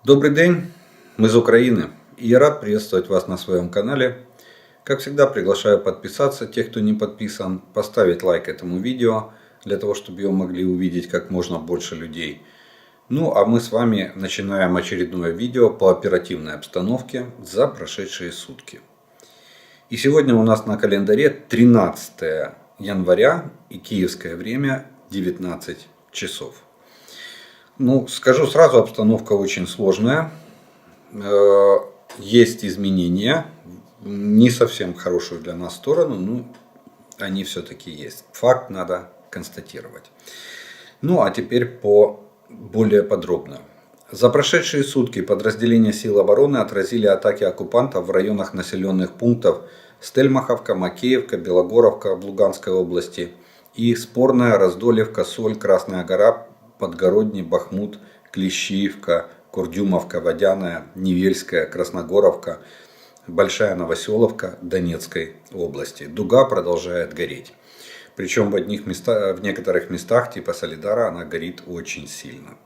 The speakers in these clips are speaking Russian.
Добрый день, мы из Украины, и я рад приветствовать вас на своем канале. Как всегда, приглашаю подписаться, тех, кто не подписан, поставить лайк этому видео, для того, чтобы его могли увидеть как можно больше людей. Ну, а мы с вами начинаем очередное видео по оперативной обстановке за прошедшие сутки. И сегодня у нас на календаре 13 января и киевское время 19 часов. Ну, скажу сразу, обстановка очень сложная. Есть изменения, не совсем хорошую для нас сторону, но они все-таки есть. Факт надо констатировать. Ну, а теперь более подробно. За прошедшие сутки подразделения сил обороны отразили атаки оккупантов в районах населенных пунктов Стельмаховка, Макеевка, Белогоровка в Луганской области и спорная Раздолевка, Соль, Красная Гора, Подгородний, Бахмут, Клещиевка, Курдюмовка, Водяная, Невельская, Красногоровка, Большая Новоселовка Донецкой области. Дуга продолжает гореть. Причем в некоторых местах типа Солидара она горит очень сильно.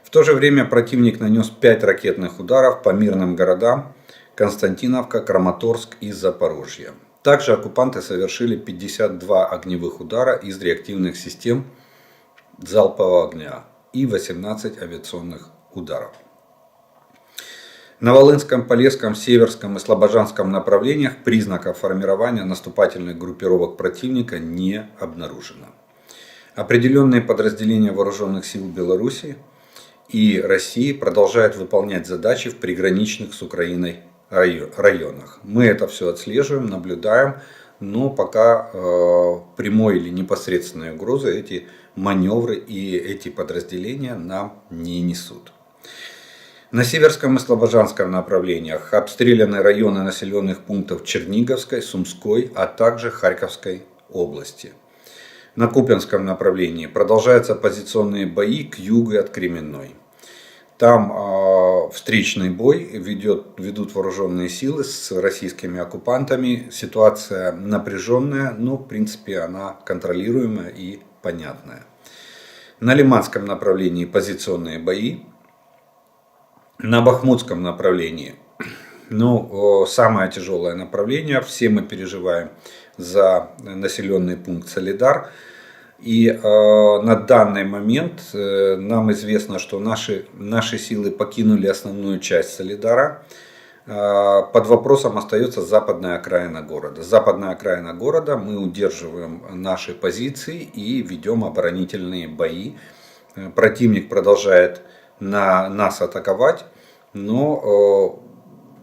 В то же время противник нанес 5 ракетных ударов по мирным городам Константиновка, Краматорск и Запорожье. Также оккупанты совершили 52 огневых удара из реактивных систем залпового огня и 18 авиационных ударов. На Волынском, Полесском, Северском и Слобожанском направлениях признаков формирования наступательных группировок противника не обнаружено. Определенные подразделения вооруженных сил Беларуси и России продолжают выполнять задачи в приграничных с Украиной районах. Мы это все отслеживаем, наблюдаем, но пока прямой или непосредственной угрозы эти маневры и эти подразделения нам не несут. На Северском и Слобожанском направлениях обстреляны районы населенных пунктов Черниговской, Сумской, а также Харьковской области. На Купянском направлении продолжаются позиционные бои к югу от Кременной. Там встречный бой ведут вооруженные силы с российскими оккупантами. Ситуация напряженная, но в принципе она контролируемая и понятная. На Лиманском направлении позиционные бои. На Бахмутском направлении, самое тяжелое направление, все мы переживаем за населенный пункт Солидар. И на данный момент нам известно, что наши силы покинули основную часть Солидара. Под вопросом остается западная окраина города. Западная окраина города, мы удерживаем наши позиции и ведем оборонительные бои. Противник продолжает нас атаковать, но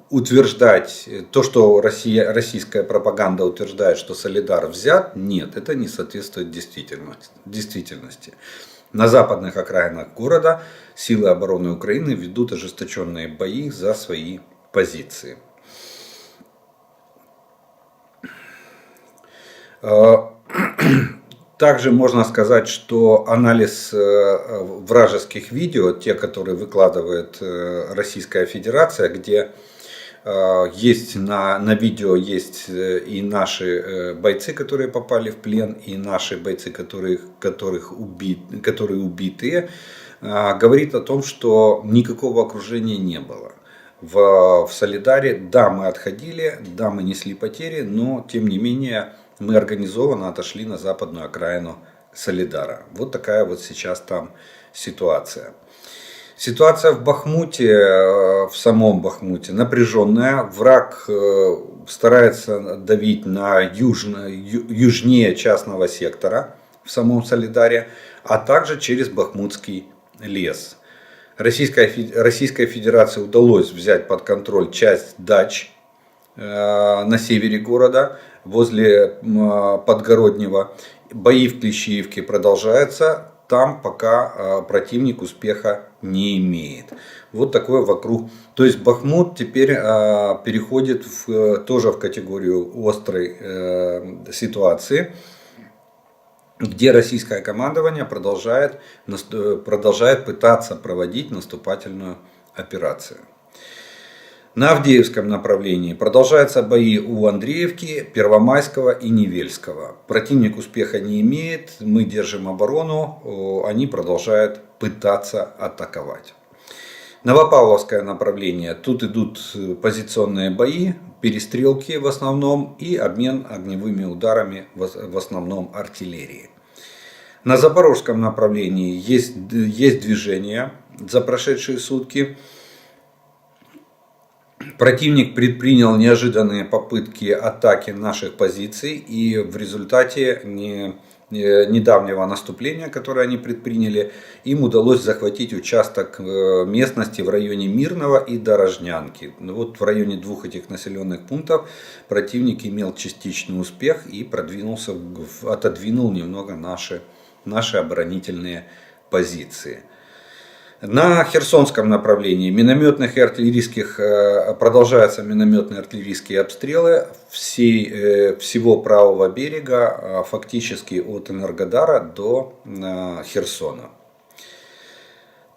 утверждать то, что российская пропаганда утверждает, что Солидар взят, нет, это не соответствует действительности. На западных окраинах города силы обороны Украины ведут ожесточенные бои за свои позиции. Также можно сказать, что анализ вражеских видео, те, которые выкладывает Российская Федерация, где есть на видео есть и наши бойцы, которые попали в плен, и наши бойцы, которые убиты, говорит о том, что никакого окружения не было. В Солидаре, да, мы отходили, да, мы несли потери, но тем не менее мы организованно отошли на западную окраину Солидара. Вот такая вот сейчас там ситуация. Ситуация в Бахмуте, в самом Бахмуте напряженная. Враг старается давить на южнее частного сектора в самом Солидаре, а также через Бахмутский лес. Российской Федерации удалось взять под контроль часть дач на севере города, возле Подгороднего. Бои в Клещиевке продолжаются. Там пока противник успеха не имеет. Вот такое вокруг. То есть Бахмут теперь переходит тоже в категорию острой ситуации, где российское командование продолжает пытаться проводить наступательную операцию. На Авдеевском направлении продолжаются бои у Андреевки, Первомайского и Невельского. Противник успеха не имеет, мы держим оборону, они продолжают пытаться атаковать. Новопавловское направление. Тут идут позиционные бои, перестрелки в основном и обмен огневыми ударами в основном артиллерии. На Запорожском направлении есть движение за прошедшие сутки. Противник предпринял неожиданные попытки атаки наших позиций, и в результате недавнего наступления, которое они предприняли, им удалось захватить участок местности в районе Мирного и Дорожнянки. Вот в районе двух этих населенных пунктов противник имел частичный успех и отодвинул немного наши оборонительные позиции. На Херсонском направлении продолжаются минометные артиллерийские обстрелы всего правого берега, фактически от Энергодара до Херсона.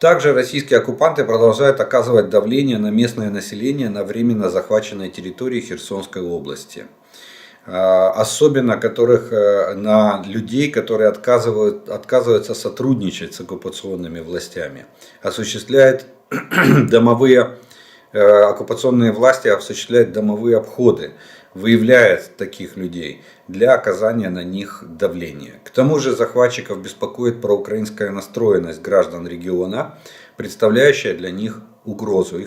Также российские оккупанты продолжают оказывать давление на местное население на временно захваченной территории Херсонской области. Особенно на людей, которые отказываются сотрудничать с оккупационными властями. Оккупационные власти осуществляют домовые обходы, выявляют таких людей для оказания на них давления. К тому же захватчиков беспокоит проукраинская настроенность граждан региона, представляющая для них угрозу.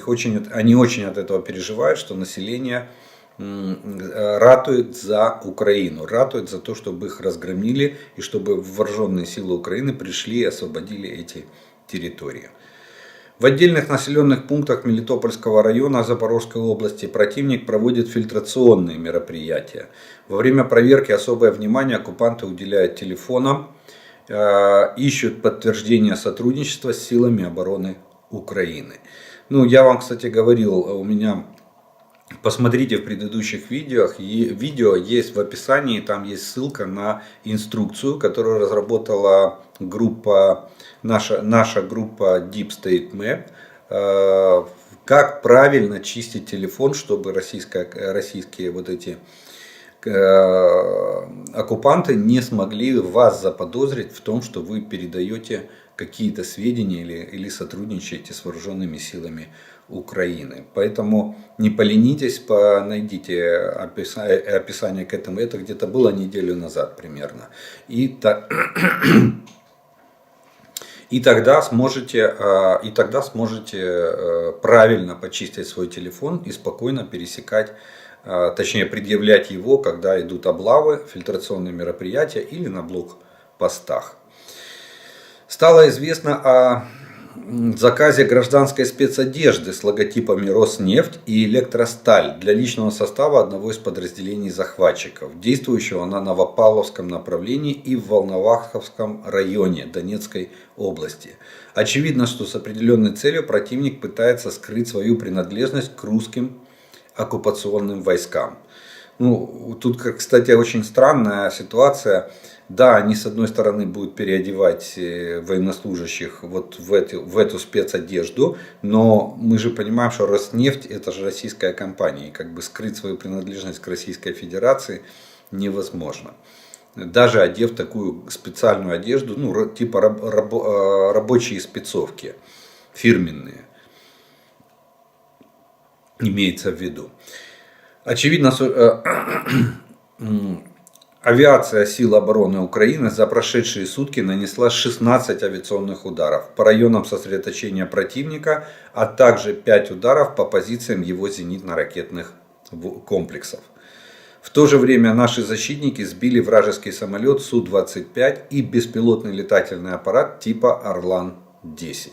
Они очень от этого переживают, что население ратует за Украину, ратует за то, чтобы их разгромили и чтобы вооруженные силы Украины пришли и освободили эти территории. В отдельных населенных пунктах Мелитопольского района Запорожской области противник проводит фильтрационные мероприятия. Во время проверки особое внимание оккупанты уделяют телефонам, ищут подтверждение сотрудничества с силами обороны Украины. Я вам, кстати, говорил, посмотрите в предыдущих видео есть в описании, там есть ссылка на инструкцию, которую разработала наша группа Deep State Map, как правильно чистить телефон, чтобы российские вот эти оккупанты не смогли вас заподозрить в том, что вы передаете какие-то сведения или сотрудничаете с вооруженными силами Украины. Поэтому не поленитесь, найдите описание к этому. Это где-то было неделю назад примерно. И тогда сможете правильно почистить свой телефон и спокойно предъявлять его, когда идут облавы, фильтрационные мероприятия или на блокпостах. Стало известно о заказе гражданской спецодежды с логотипами Роснефть и Электросталь для личного состава одного из подразделений захватчиков, действующего на Новопавловском направлении и в Волноваховском районе Донецкой области. Очевидно, что с определенной целью противник пытается скрыть свою принадлежность к русским оккупационным войскам. Тут, кстати, очень странная ситуация. Да, они с одной стороны будут переодевать военнослужащих вот в эту спецодежду, но мы же понимаем, что Роснефть это же российская компания, и скрыть свою принадлежность к Российской Федерации невозможно. Даже одев такую специальную одежду, типа рабочие спецовки, фирменные, имеется в виду. Очевидно, авиация сил обороны Украины за прошедшие сутки нанесла 16 авиационных ударов по районам сосредоточения противника, а также 5 ударов по позициям его зенитно-ракетных комплексов. В то же время наши защитники сбили вражеский самолет Су-25 и беспилотный летательный аппарат типа Орлан-10.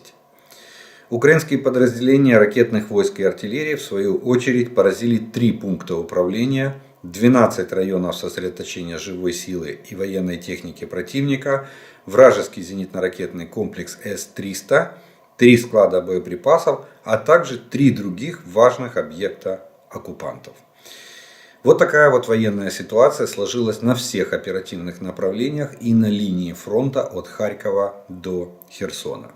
Украинские подразделения ракетных войск и артиллерии в свою очередь поразили 3 пункта управления, 12 районов сосредоточения живой силы и военной техники противника, вражеский зенитно-ракетный комплекс С-300, 3 склада боеприпасов, а также 3 других важных объекта оккупантов. Вот такая вот военная ситуация сложилась на всех оперативных направлениях и на линии фронта от Харькова до Херсона.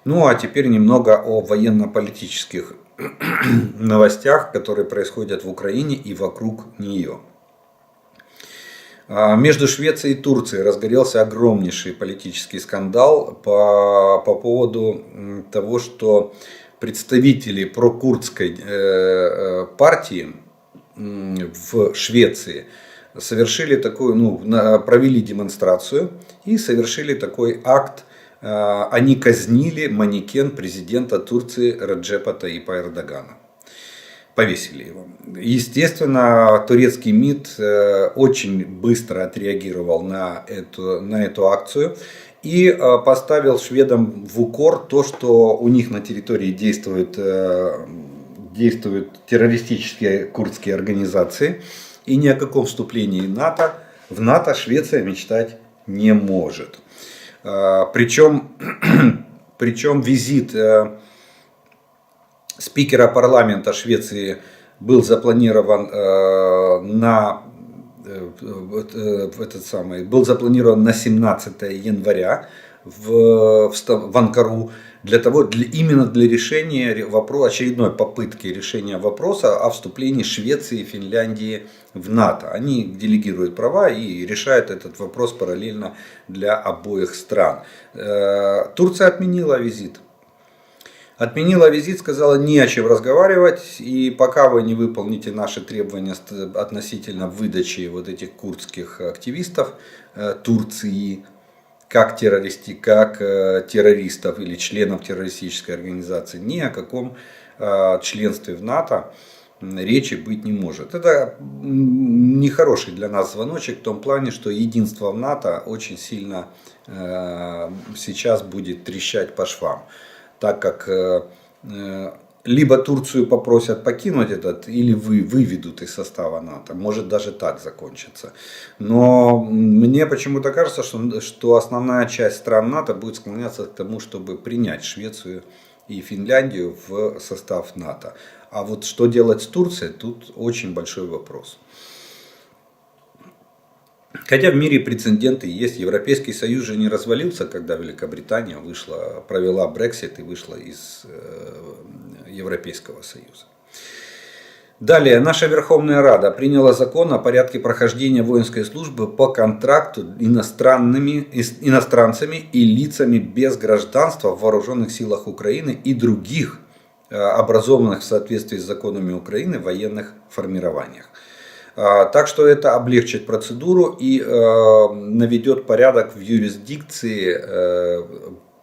А теперь немного о военно-политических новостях, которые происходят в Украине и вокруг нее. Между Швецией и Турцией разгорелся огромнейший политический скандал по поводу того, что представители прокурдской партии в Швеции совершили такую, провели демонстрацию и совершили такой акт. Они казнили манекен президента Турции Реджепа Таипа Эрдогана. Повесили его. Естественно, турецкий МИД очень быстро отреагировал на эту акцию и поставил шведам в укор то, что у них на территории действуют террористические курдские организации, и ни о каком вступлении в НАТО Швеция мечтать не может. Причем визит спикера парламента Швеции был запланирован на 17 января в Анкару именно для решения очередной попытки решения вопроса о вступлении Швеции и Финляндии в НАТО. Они делегируют права и решают этот вопрос параллельно для обоих стран. Турция отменила визит. Сказала, не о чем разговаривать, и пока вы не выполните наши требования относительно выдачи вот этих курдских активистов Турции, как террористов или членов террористической организации, ни о каком членстве в НАТО речи быть не может. Это нехороший для нас звоночек в том плане, что единство в НАТО очень сильно сейчас будет трещать по швам. Так как либо Турцию попросят покинуть или выведут из состава НАТО. Может даже так закончится. Но мне почему-то кажется, что основная часть стран НАТО будет склоняться к тому, чтобы принять Швецию и Финляндию в состав НАТО. А вот что делать с Турцией, тут очень большой вопрос. Хотя в мире прецеденты есть. Европейский Союз же не развалился, когда Великобритания провела Брексит и вышла из Европейского Союза. Далее, наша Верховная Рада приняла закон о порядке прохождения воинской службы по контракту иностранцами и лицами без гражданства в вооруженных силах Украины и других образованных в соответствии с законами Украины военных формированиях. Так что это облегчит процедуру и наведет порядок в юрисдикции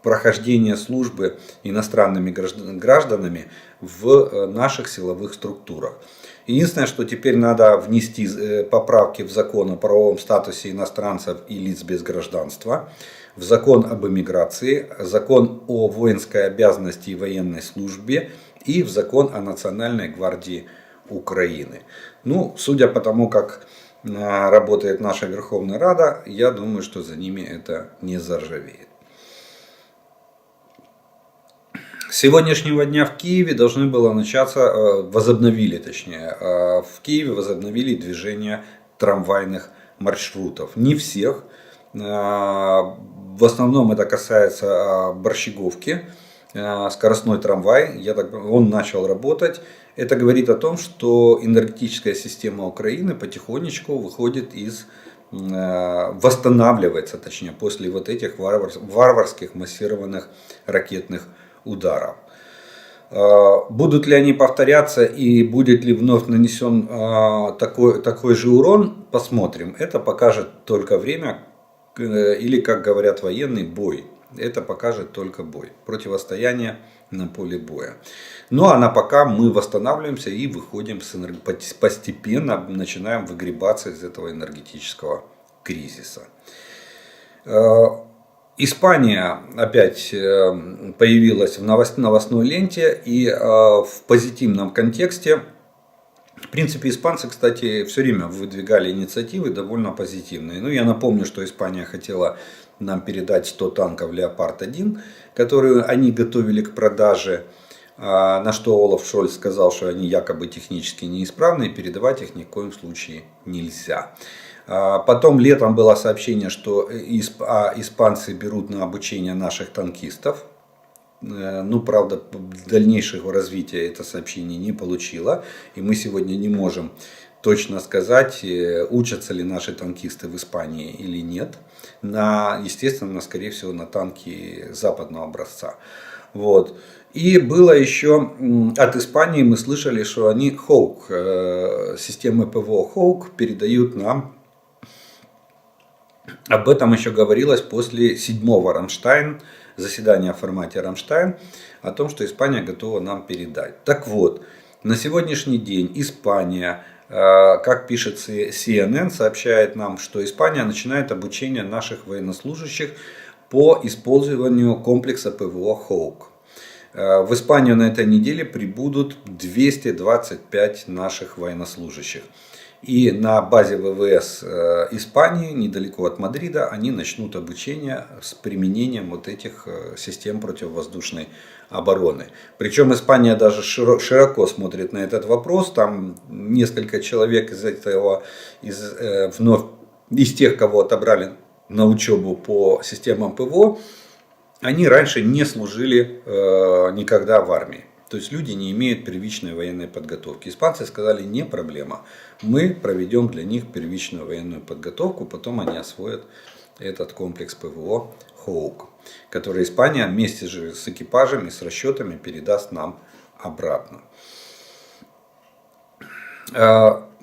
прохождения службы иностранными гражданами в наших силовых структурах. Единственное, что теперь надо внести поправки в закон о правовом статусе иностранцев и лиц без гражданства, в закон об эмиграции, закон о воинской обязанности и военной службе и в закон о Национальной гвардии Украины. Судя по тому, как работает наша Верховная Рада, я думаю, что за ними это не заржавеет. С сегодняшнего дня в Киеве должны было начаться, в Киеве возобновили движение трамвайных маршрутов. Не всех. В основном это касается Борщеговки. Скоростной трамвай, он начал работать. Это говорит о том, что энергетическая система Украины потихонечку восстанавливается, после вот этих варварских массированных ракетных ударов. Будут ли они повторяться и будет ли вновь нанесен такой же урон, посмотрим. Это покажет только время, или, как говорят военные, бой. Это покажет только бой, противостояние на поле боя. А на пока мы восстанавливаемся и выходим постепенно, начинаем выгребаться из этого энергетического кризиса. Испания опять появилась в новостной ленте и в позитивном контексте. В принципе, испанцы, кстати, все время выдвигали инициативы довольно позитивные. Я напомню, что Испания хотела нам передать 100 танков «Леопард-1», которые они готовили к продаже, на что Олаф Шольц сказал, что они якобы технически неисправны, и передавать их ни в коем случае нельзя. Потом летом было сообщение, что испанцы берут на обучение наших танкистов. Правда, дальнейшего развития это сообщение не получило. И мы сегодня не можем точно сказать, учатся ли наши танкисты в Испании или нет. Естественно, скорее всего, на танки западного образца. Вот. И было еще от Испании мы слышали, что они Hawk, системы ПВО Hawk передают нам. Об этом еще говорилось после 7-го Рамштайн, заседания в формате Рамштайн, о том, что Испания готова нам передать. Так вот, на сегодняшний день Испания, как пишет CNN, сообщает нам, что Испания начинает обучение наших военнослужащих по использованию комплекса ПВО Hawk. В Испанию на этой неделе прибудут 225 наших военнослужащих. И на базе ВВС Испании, недалеко от Мадрида, они начнут обучение с применением вот этих систем противовоздушной обороны. Причем Испания даже широко смотрит на этот вопрос. Там несколько человек из тех, кого отобрали на учебу по системам ПВО, они раньше не служили никогда в армии. То есть люди не имеют первичной военной подготовки. Испанцы сказали, не проблема. Мы проведем для них первичную военную подготовку, потом они освоят этот комплекс ПВО Hawk, который Испания вместе же с экипажами, с расчетами передаст нам обратно.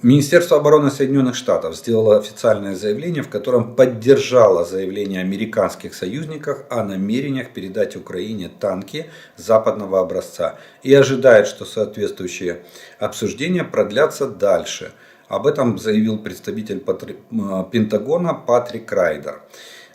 Министерство обороны Соединенных Штатов сделало официальное заявление, в котором поддержало заявление американских союзников о намерениях передать Украине танки западного образца и ожидает, что соответствующие обсуждения продлятся дальше. Об этом заявил представитель Пентагона Патрик Райдер.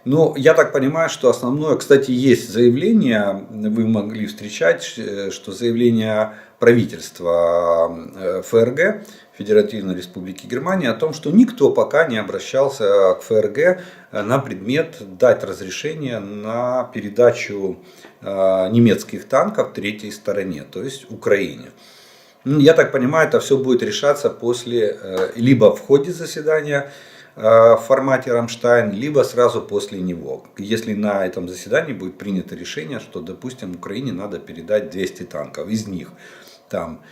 Ну, я так понимаю, что основное, кстати, есть заявление, вы могли встречать, что заявление правительства ФРГ, Федеративной Республики Германия, о том, что никто пока не обращался к ФРГ на предмет дать разрешение на передачу немецких танков третьей стороне, то есть Украине. Я так понимаю, это все будет решаться либо в ходе заседания в формате Рамштайн, либо сразу после него. Если на этом заседании будет принято решение, что, допустим, Украине надо передать 200 танков, из них там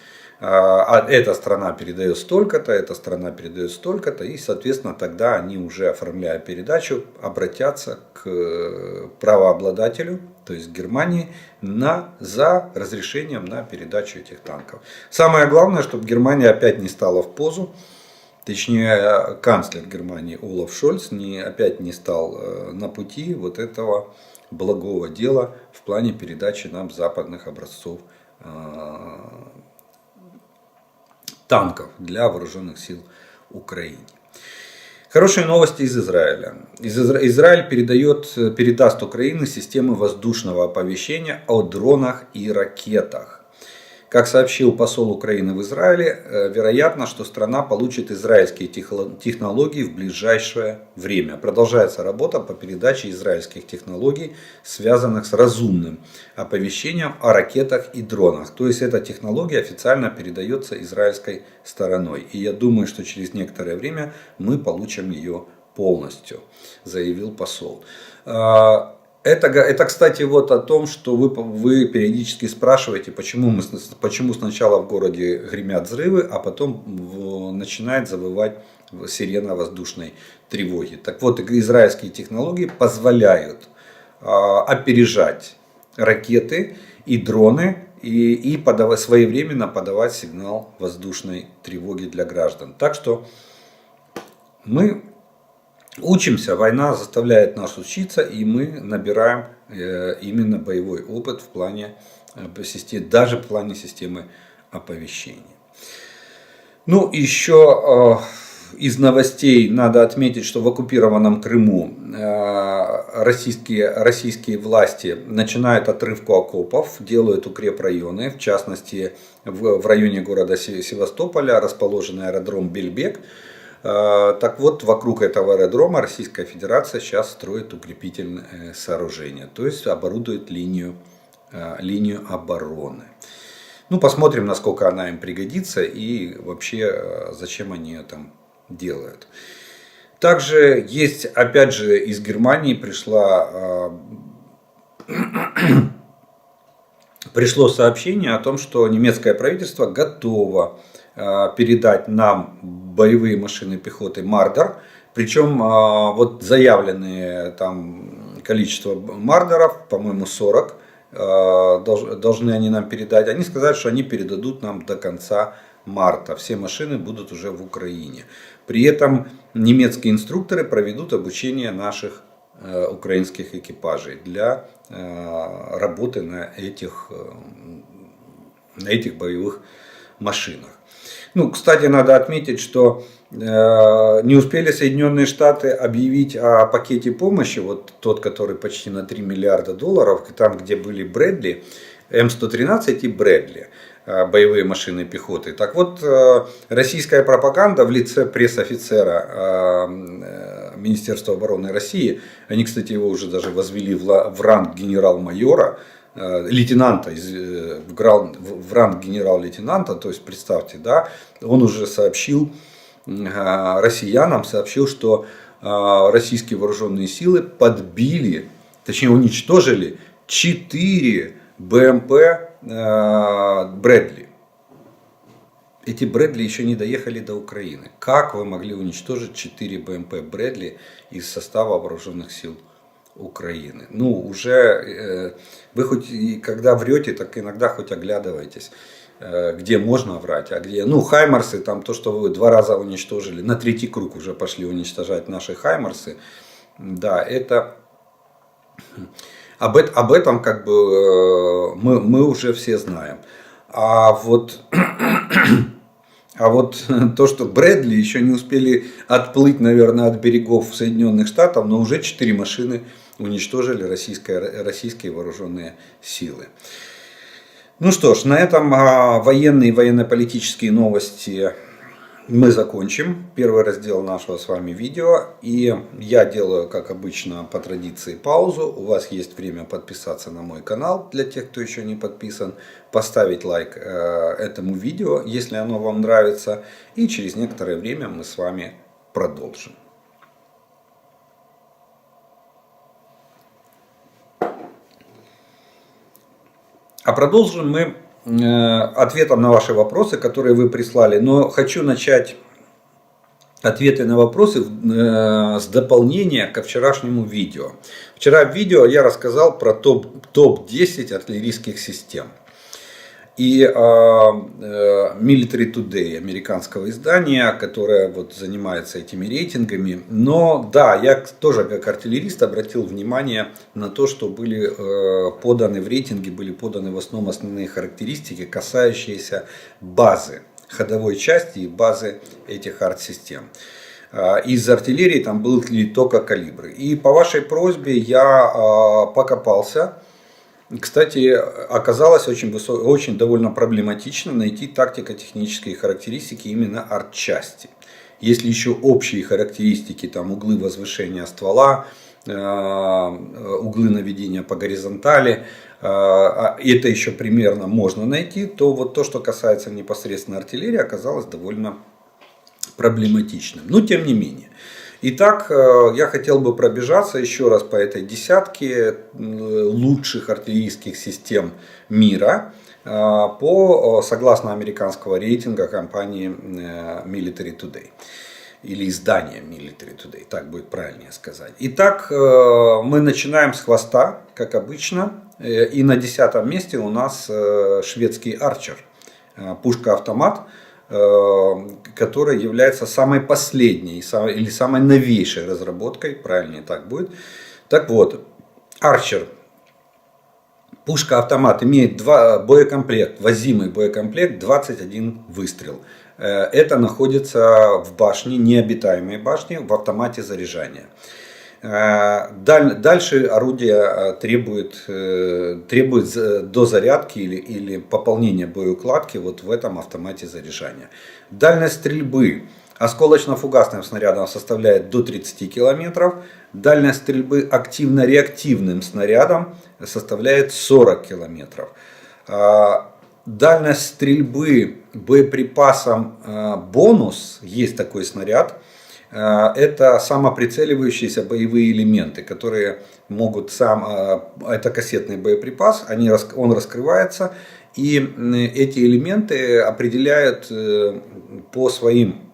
эта страна передает столько-то, эта страна передает столько-то, и, соответственно, тогда они уже, оформляя передачу, обратятся к правообладателю, то есть Германии, за разрешением на передачу этих танков. Самое главное, чтобы Германия опять не стала в позу, точнее, канцлер Германии Олаф Шольц опять не стал на пути вот этого благого дела в плане передачи нам западных образцов танков для вооруженных сил Украины. Хорошие новости из Израиля. Израиль передаст Украине системы воздушного оповещения о дронах и ракетах. Как сообщил посол Украины в Израиле, вероятно, что страна получит израильские технологии в ближайшее время. Продолжается работа по передаче израильских технологий, связанных с разумным оповещением о ракетах и дронах. То есть эта технология официально передается израильской стороной. И я думаю, что через некоторое время мы получим ее полностью, заявил посол. Это, кстати, вот о том, что вы периодически спрашиваете, почему сначала в городе гремят взрывы, а потом начинает завывать сирена воздушной тревоги. Так вот, израильские технологии позволяют опережать ракеты и дроны и своевременно подавать сигнал воздушной тревоги для граждан. Так что мы учимся, война заставляет нас учиться, и мы набираем именно боевой опыт в плане системы, даже в плане системы оповещения. Ну, еще из новостей надо отметить, что в оккупированном Крыму российские власти начинают отрывку окопов, делают укрепрайоны, в частности в районе города Севастополя расположен аэродром Бельбек. Так вот, вокруг этого аэродрома Российская Федерация сейчас строит укрепительные сооружения, то есть оборудует линию обороны. Ну, посмотрим, насколько она им пригодится и вообще, зачем они это делают. Также есть, опять же, из Германии пришло сообщение о том, что немецкое правительство готово передать нам боевые машины пехоты Мардер. Причем вот заявленные там количество Мардеров, по-моему, 40, должны они нам передать. Они сказали, что они передадут нам до конца марта. Все машины будут уже в Украине. При этом немецкие инструкторы проведут обучение наших украинских экипажей для работы на этих боевых машинах. Ну, кстати, надо отметить, что не успели Соединенные Штаты объявить о пакете помощи, вот тот, который почти на $3 миллиарда, там, где были Брэдли, М113 и Брэдли, боевые машины пехоты. Так вот, российская пропаганда в лице пресс-офицера Министерства обороны России, они, кстати, его уже даже возвели в ранг генерал-майора, лейтенанта, в ранг генерал-лейтенанта, то есть представьте, да, он уже россиянам сообщил, что российские вооруженные силы подбили, точнее уничтожили 4 БМП Брэдли. Эти Брэдли еще не доехали до Украины. Как вы могли уничтожить 4 БМП Брэдли из состава вооруженных сил Украины? Ну, уже вы хоть когда врете, так иногда хоть оглядывайтесь, где можно врать, а где... Ну, Хаймарсы, там то, что вы 2 раза уничтожили, на 3-й круг уже пошли уничтожать наши Хаймарсы. Да, это... Об этом как бы мы уже все знаем. А вот то, что Брэдли еще не успели отплыть, наверное, от берегов Соединенных Штатов, но уже 4 машины уничтожили российские вооруженные силы. Ну что ж, на этом военные и военно-политические новости мы закончим. Первый раздел нашего с вами видео. И я делаю, как обычно, по традиции паузу. У вас есть время подписаться на мой канал, для тех, кто еще не подписан. Поставить лайк этому видео, если оно вам нравится. И через некоторое время мы с вами продолжим. А продолжим мы ответом на ваши вопросы, которые вы прислали. Но хочу начать ответы на вопросы с дополнения ко вчерашнему видео. Вчера в видео я рассказал про топ-10 артиллерийских систем. И Military Today, американского издания, которое вот занимается этими рейтингами. Но да, я тоже как артиллерист обратил внимание на то, что были поданы в рейтинге, были поданы в основном основные характеристики, касающиеся базы, ходовой части и базы этих арт-систем. Из артиллерии там были только калибры. И по вашей просьбе я покопался. Кстати, оказалось очень довольно проблематично найти тактико-технические характеристики именно артчасти. Если еще общие характеристики, там углы возвышения ствола, углы наведения по горизонтали, это еще примерно можно найти, то вот то, что касается непосредственно артиллерии, оказалось довольно проблематичным. Но тем не менее. Итак, я хотел бы пробежаться еще раз по этой десятке лучших артиллерийских систем мира согласно американского рейтинга компании Military Today. Или издания Military Today, так будет правильнее сказать. Итак, мы начинаем с хвоста, как обычно. И на 10-м месте у нас шведский Арчер, пушка-автомат, которая является самой последней или самой новейшей разработкой, правильнее так будет. Так вот, Арчер, пушка-автомат, имеет возимый боекомплект 21 выстрел. Это находится в башне, необитаемой башне, в автомате заряжания. Дальше орудие требует дозарядки или пополнения боеукладки вот в этом автомате заряжания. Дальность стрельбы осколочно-фугасным снарядом составляет до 30 км. Дальность стрельбы активно-реактивным снарядом составляет 40 км. Дальность стрельбы боеприпасом бонус, есть такой снаряд. Это самоприцеливающиеся боевые элементы, которые могут это кассетный боеприпас, он раскрывается И эти элементы определяют по своим,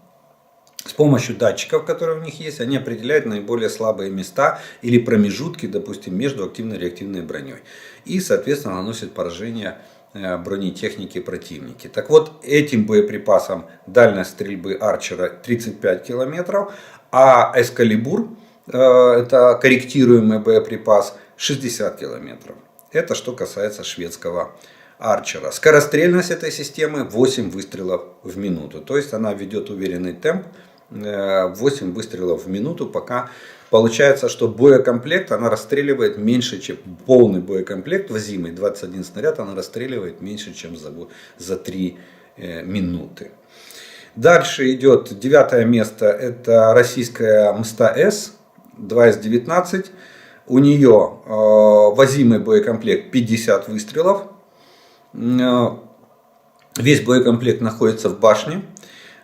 с помощью датчиков, которые у них есть, они определяют наиболее слабые места или промежутки, допустим, между активной и реактивной броней. И, соответственно, наносят поражение бронетехники противники. Так вот, этим боеприпасом дальность стрельбы Арчера 35 километров, а Эскалибур, это корректируемый боеприпас, 60 километров. Это что касается шведского Арчера. Скорострельность этой системы 8 выстрелов в минуту. То есть она ведет уверенный темп 8 выстрелов в минуту, пока получается, что боекомплект она расстреливает меньше, чем полный боекомплект возимый, 21 снаряд, она расстреливает меньше, чем за 3 минуты. Дальше идет 9 место, это российская МСТА-С 2С-19. У нее возимый боекомплект 50 выстрелов. Весь боекомплект находится в башне.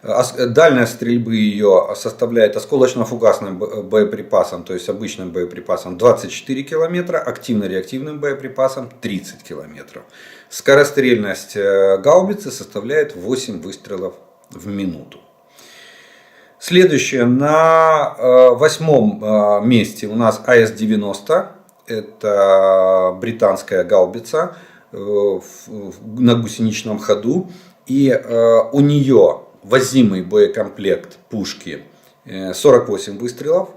Дальность стрельбы ее составляет осколочно-фугасным боеприпасом, то есть обычным боеприпасом 24 километра, активно-реактивным боеприпасом 30 километров. Скорострельность гаубицы составляет 8 выстрелов в минуту. Следующее, на 8 месте у нас АС-90, это британская гаубица на гусеничном ходу, и у нее возимый боекомплект пушки 48 выстрелов,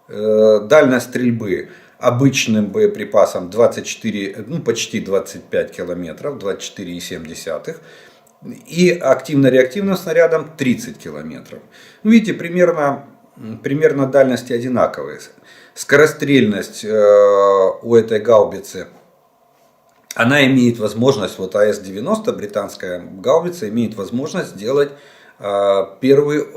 дальность стрельбы обычным боеприпасом 24, почти 25 километров, 24,7, и активно-реактивным снарядом 30 километров. Видите, примерно дальности одинаковые. Скорострельность у этой гаубицы, она имеет возможность, вот АС-90, британская гаубица, имеет возможность сделать первую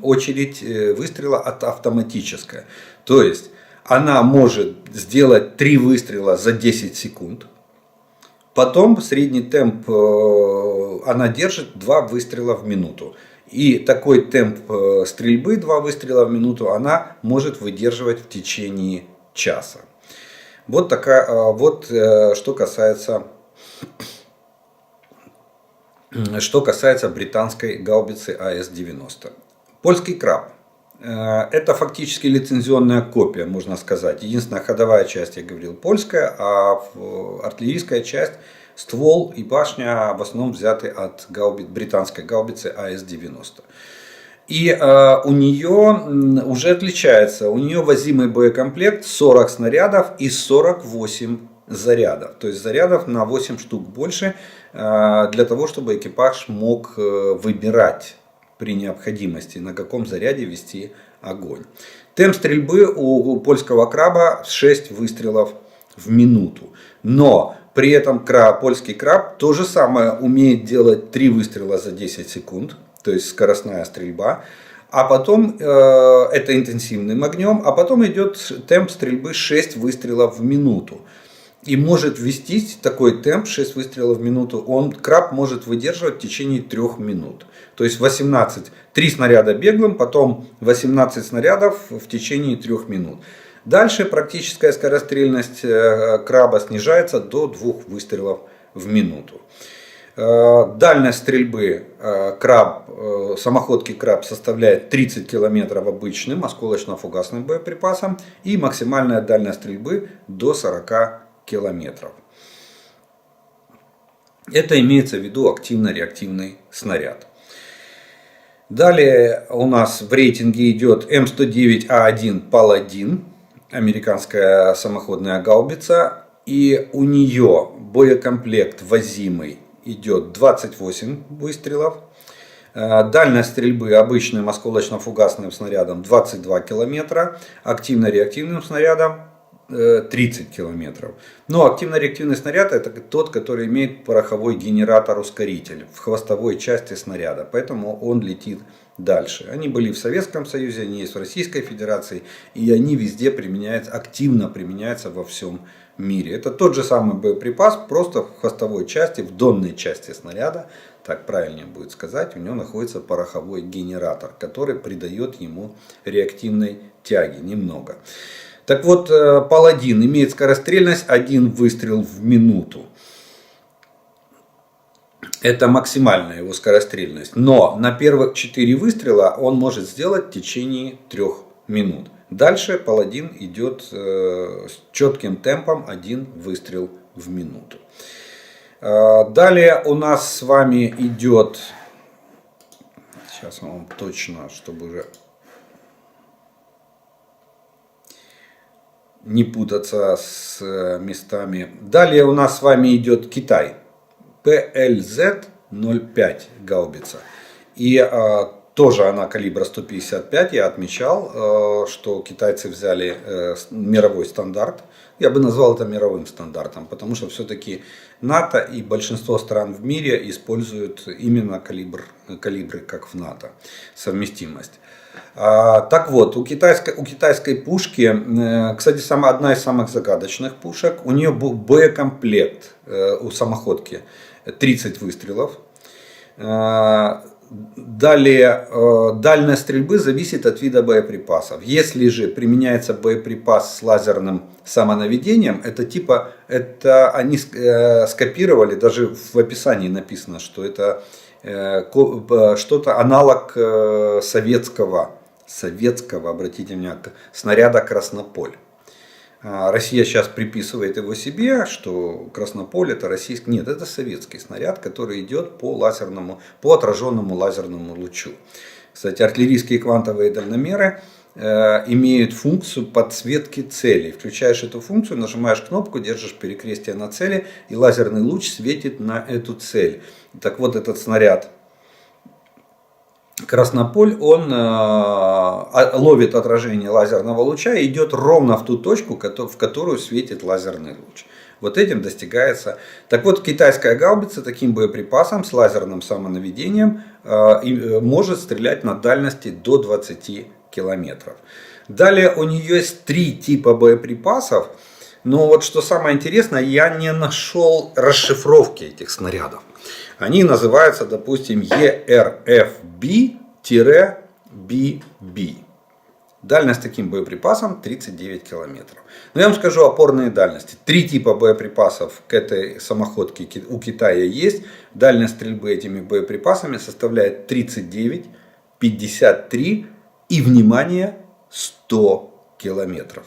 очередь выстрела автоматическая. То есть она может сделать 3 выстрела за 10 секунд. Потом средний темп она держит 2 выстрела в минуту. И такой темп стрельбы 2 выстрела в минуту она может выдерживать в течение часа. Вот что касается британской гаубицы АС-90. Польский краб. Это фактически лицензионная копия, можно сказать. Единственная ходовая часть, я говорил, польская, а артиллерийская часть, ствол и башня в основном взяты от британской гаубицы АС-90. И у нее уже отличается, у нее возимый боекомплект 40 снарядов и 48 зарядов. То есть зарядов на 8 штук больше, для того, чтобы экипаж мог выбирать при необходимости, на каком заряде вести огонь. Темп стрельбы у польского краба 6 выстрелов в минуту. Но при этом польский краб то же самое умеет делать 3 выстрела за 10 секунд. То есть скоростная стрельба. А потом это интенсивным огнем. А потом идет темп стрельбы 6 выстрелов в минуту. И может вести такой темп 6 выстрелов в минуту. Краб может выдерживать в течение 3 минут. То есть 3 снаряда беглым, потом 18 снарядов в течение 3 минут. Дальше практическая скорострельность краба снижается до 2 выстрелов в минуту. Дальность стрельбы самоходки краб составляет 30 километров обычным осколочно-фугасным боеприпасом. И максимальная дальность стрельбы до 40 километров. Это имеется в виду активно-реактивный снаряд. Далее у нас в рейтинге идет М109А1 Паладин, американская самоходная гаубица. И у нее боекомплект возимый идет 28 выстрелов. Дальность стрельбы обычным осколочно-фугасным снарядом 22 километра. Активно-реактивным снарядом 30 километров. Но активно-реактивный снаряд это тот, который имеет пороховой генератор-ускоритель в хвостовой части снаряда. Поэтому он летит дальше. Они были в Советском Союзе, они есть в Российской Федерации. И они везде активно применяются во всем мире. Это тот же самый боеприпас, просто в хвостовой части, в донной части снаряда, так правильнее будет сказать, у него находится пороховой генератор, который придает ему реактивной тяги немного. Так вот, Паладин имеет скорострельность 1 выстрел в минуту. Это максимальная его скорострельность. Но на первых 4 выстрела он может сделать в течение 3 минут. Дальше паладин идет с четким темпом 1 выстрел в минуту. Далее у нас с вами идет, сейчас вам точно, чтобы уже не путаться с местами. Далее у нас с вами идет Китай. PLZ-05 гаубица. И тоже она калибра 155. Я отмечал, что китайцы взяли мировой стандарт. Я бы назвал это мировым стандартом, потому что все-таки НАТО и большинство стран в мире используют именно калибры, как в НАТО, совместимость. Так вот, у китайской пушки, кстати, одна из самых загадочных пушек, у нее был боекомплект у самоходки 30 выстрелов. Далее, дальность стрельбы зависит от вида боеприпасов. Если же применяется боеприпас с лазерным самонаведением, это они скопировали, даже в описании написано, что это что-то аналог советского, обратите внимание, снаряда «Краснополь». Россия сейчас приписывает его себе, что Краснополь это российский. Нет, это советский снаряд, который идет по отраженному лазерному лучу. Кстати, артиллерийские квантовые дальномеры имеют функцию подсветки целей. Включаешь эту функцию, нажимаешь кнопку, держишь перекрестие на цели, и лазерный луч светит на эту цель. Так вот, этот снаряд Краснополь, он ловит отражение лазерного луча и идет ровно в ту точку, в которую светит лазерный луч. Вот этим достигается. Так вот, китайская гаубица таким боеприпасом с лазерным самонаведением может стрелять на дальности до 20 километров. Далее у нее есть 3 типа боеприпасов. Но вот что самое интересное, я не нашел расшифровки этих снарядов. Они называются, допустим, ERFB-BB. Дальность таким боеприпасом 39 километров. Но я вам скажу опорные дальности. 3 типа боеприпасов к этой самоходке у Китая есть. Дальность стрельбы этими боеприпасами составляет 39, 53 и, внимание, 100 километров.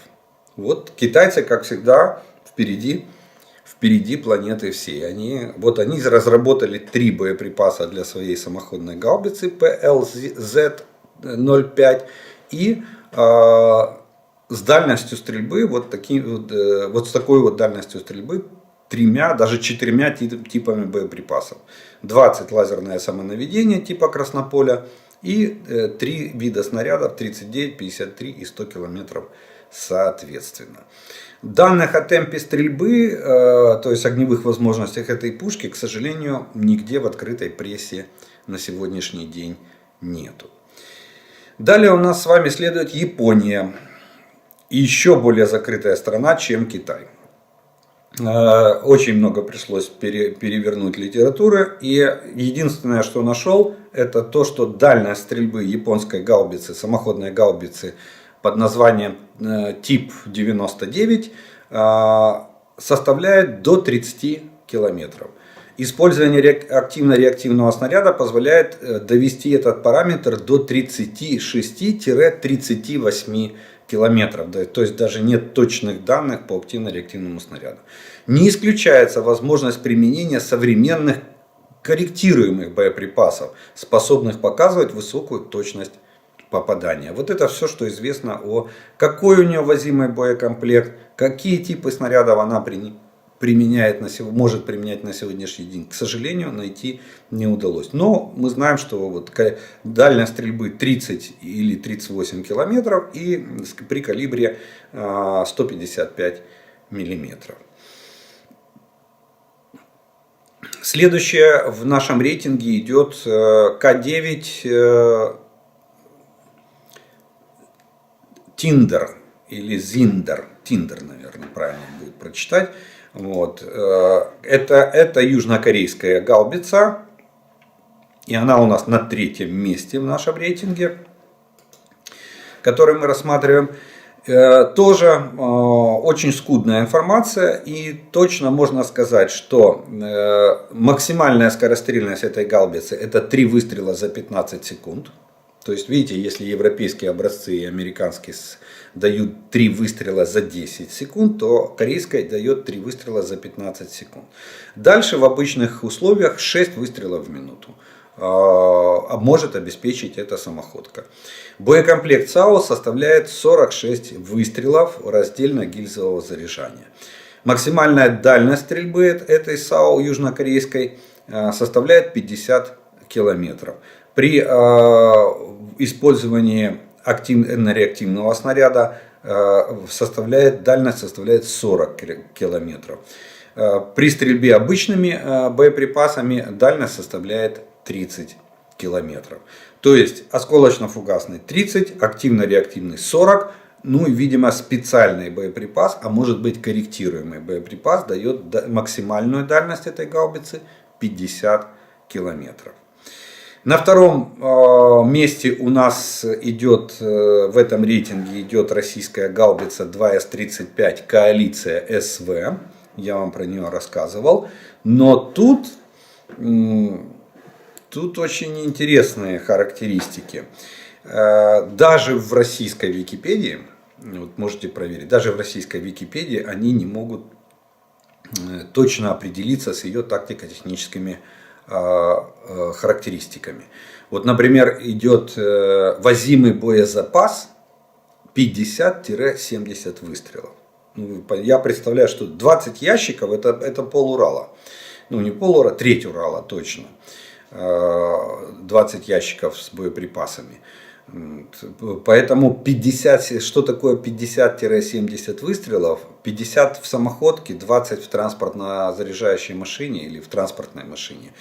Вот китайцы, как всегда, впереди планеты всей. Они разработали 3 боеприпаса для своей самоходной гаубицы PLZ-05 и с дальностью стрельбы, вот с такой вот дальностью стрельбы, 3, даже 4 типами боеприпасов. 20 лазерное самонаведение типа Краснополя и 3 вида снарядов 39, 53 и 100 километров соответственно. Данных о темпе стрельбы, то есть огневых возможностях этой пушки, к сожалению, нигде в открытой прессе на сегодняшний день нету. Далее у нас с вами следует Япония. Еще более закрытая страна, чем Китай. Очень много пришлось перевернуть литературы. И единственное, что нашел, это то, что дальность стрельбы японской гаубицы, самоходной гаубицы под названием тип 99 составляет до 30 километров. Использование активно-реактивного снаряда позволяет довести этот параметр до 36-38 километров. То есть даже нет точных данных по активно-реактивному снаряду. Не исключается возможность применения современных корректируемых боеприпасов, способных показывать высокую точность попадания. Вот это все, что известно какой у нее возимый боекомплект, какие типы снарядов она может применять на сегодняшний день. К сожалению, найти не удалось. Но мы знаем, что дальность стрельбы 30 или 38 километров и при калибре 155 миллиметров. Следующее в нашем рейтинге идет К9 Тиндер или Зиндер. Тиндер, наверное, правильно будет прочитать. Вот. Это южнокорейская гаубица. И она у нас на 3-м месте в нашем рейтинге, который мы рассматриваем. Тоже очень скудная информация, и точно можно сказать, что максимальная скорострельность этой гаубицы это 3 выстрела за 15 секунд. То есть, видите, если европейские образцы и американские дают 3 выстрела за 10 секунд, то корейская дает 3 выстрела за 15 секунд. Дальше в обычных условиях 6 выстрелов в минуту может обеспечить эта самоходка. Боекомплект САУ составляет 46 выстрелов раздельно-гильзового заряжания. Максимальная дальность стрельбы этой САУ южнокорейской составляет 50 километров. При использовании активно-реактивного снаряда дальность составляет 40 километров. При стрельбе обычными боеприпасами дальность составляет 30 километров. То есть осколочно-фугасный 30, активно-реактивный 40. Ну и, видимо, специальный боеприпас, а может быть корректируемый боеприпас, дает максимальную дальность этой гаубицы 50 километров. На втором месте у нас идет в этом рейтинге идет российская гаубица 2С-35 коалиция СВ. Я вам про нее рассказывал. Но тут очень интересные характеристики. Даже в российской Википедии, вот можете проверить, даже в российской Википедии они не могут точно определиться с ее тактико-техническими характеристиками. Вот, например, идет возимый боезапас 50-70 выстрелов. Я представляю, что 20 ящиков это пол-Урала. Ну, не пол-Урала, треть Урала точно. 20 ящиков с боеприпасами. Поэтому 50, что такое 50-70 выстрелов? 50 в самоходке, 20 в транспортно-заряжающей машине или в транспортной машине.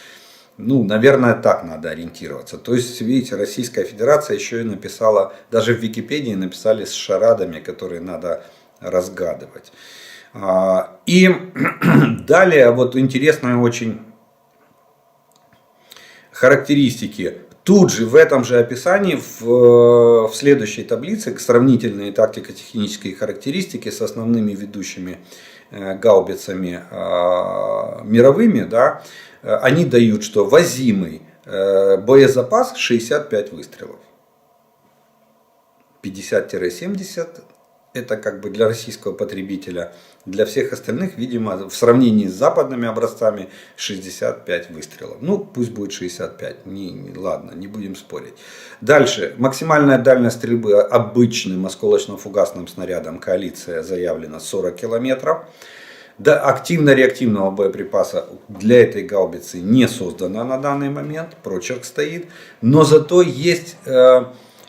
Ну, наверное, так надо ориентироваться. То есть, видите, Российская Федерация еще и написала, даже в Википедии написали с шарадами, которые надо разгадывать. И далее, вот интересные очень характеристики. Тут же в этом же описании в следующей таблице сравнительные тактико-технические характеристики с основными ведущими гаубицами мировыми, да, они дают, что возимый боезапас 65 выстрелов. 50-70 это как бы для российского потребителя. Для всех остальных, видимо, в сравнении с западными образцами 65 выстрелов. Ну, пусть будет 65. Ладно, не будем спорить. Дальше. Максимальная дальность стрельбы обычным осколочно-фугасным снарядом коалиция заявлена 40 километров. До активно-реактивного боеприпаса для этой гаубицы не создано на данный момент. Прочерк стоит. Но зато есть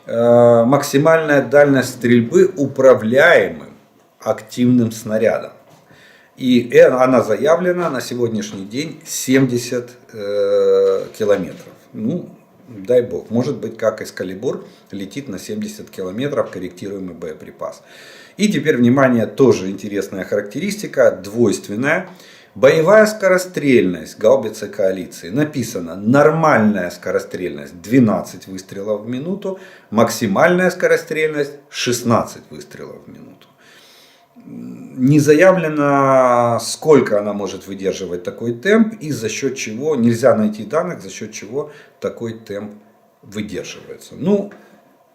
максимальная дальность стрельбы управляемым активным снарядом. И она заявлена на сегодняшний день 70 километров. Ну, дай бог. Может быть, как Экскалибур летит на 70 километров корректируемый боеприпас. И теперь, внимание, тоже интересная характеристика, двойственная. Боевая скорострельность гаубицы коалиции. Написано нормальная скорострельность 12 выстрелов в минуту, максимальная скорострельность 16 выстрелов в минуту. Не заявлено, сколько она может выдерживать такой темп и за счет чего, нельзя найти данных, за счет чего такой темп выдерживается. Ну,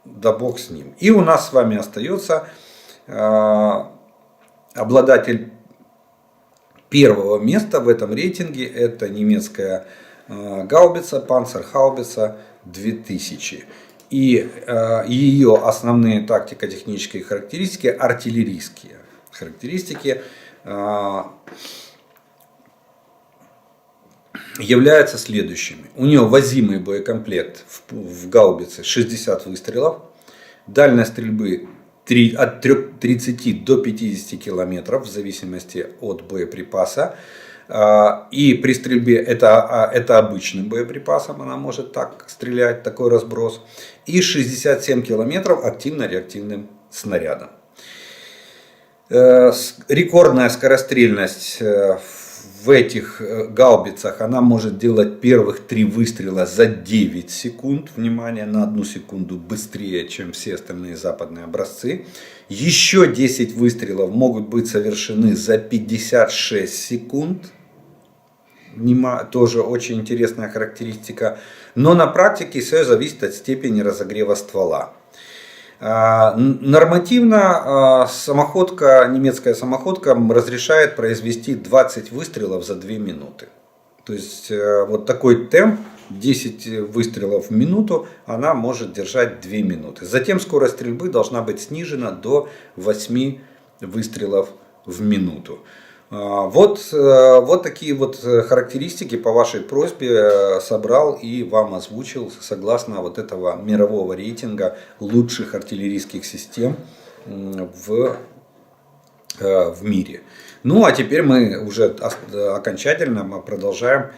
да бог с ним. И у нас с вами остается обладатель первого места в этом рейтинге, это немецкая гаубица, Panzerhaubitze 2000. И ее основные тактико-технические характеристики, артиллерийские характеристики, являются следующими. У нее возимый боекомплект в гаубице 60 выстрелов, дальность стрельбы от 30 до 50 километров в зависимости от боеприпаса. И при стрельбе это обычным боеприпасом, она может так стрелять, такой разброс. И 67 километров активно-реактивным снарядом. Рекордная скорострельность в этих гаубицах она может делать первых 3 выстрела за 9 секунд. Внимание, на 1 секунду быстрее, чем все остальные западные образцы. Еще 10 выстрелов могут быть совершены за 56 секунд. Тоже очень интересная характеристика. Но на практике все зависит от степени разогрева ствола. Нормативно немецкая самоходка разрешает произвести 20 выстрелов за 2 минуты. То есть вот такой темп, 10 выстрелов в минуту, она может держать 2 минуты. Затем скорость стрельбы должна быть снижена до 8 выстрелов в минуту. Вот такие вот характеристики по вашей просьбе собрал и вам озвучил согласно вот этого мирового рейтинга лучших артиллерийских систем в мире. Ну а теперь мы уже окончательно продолжаем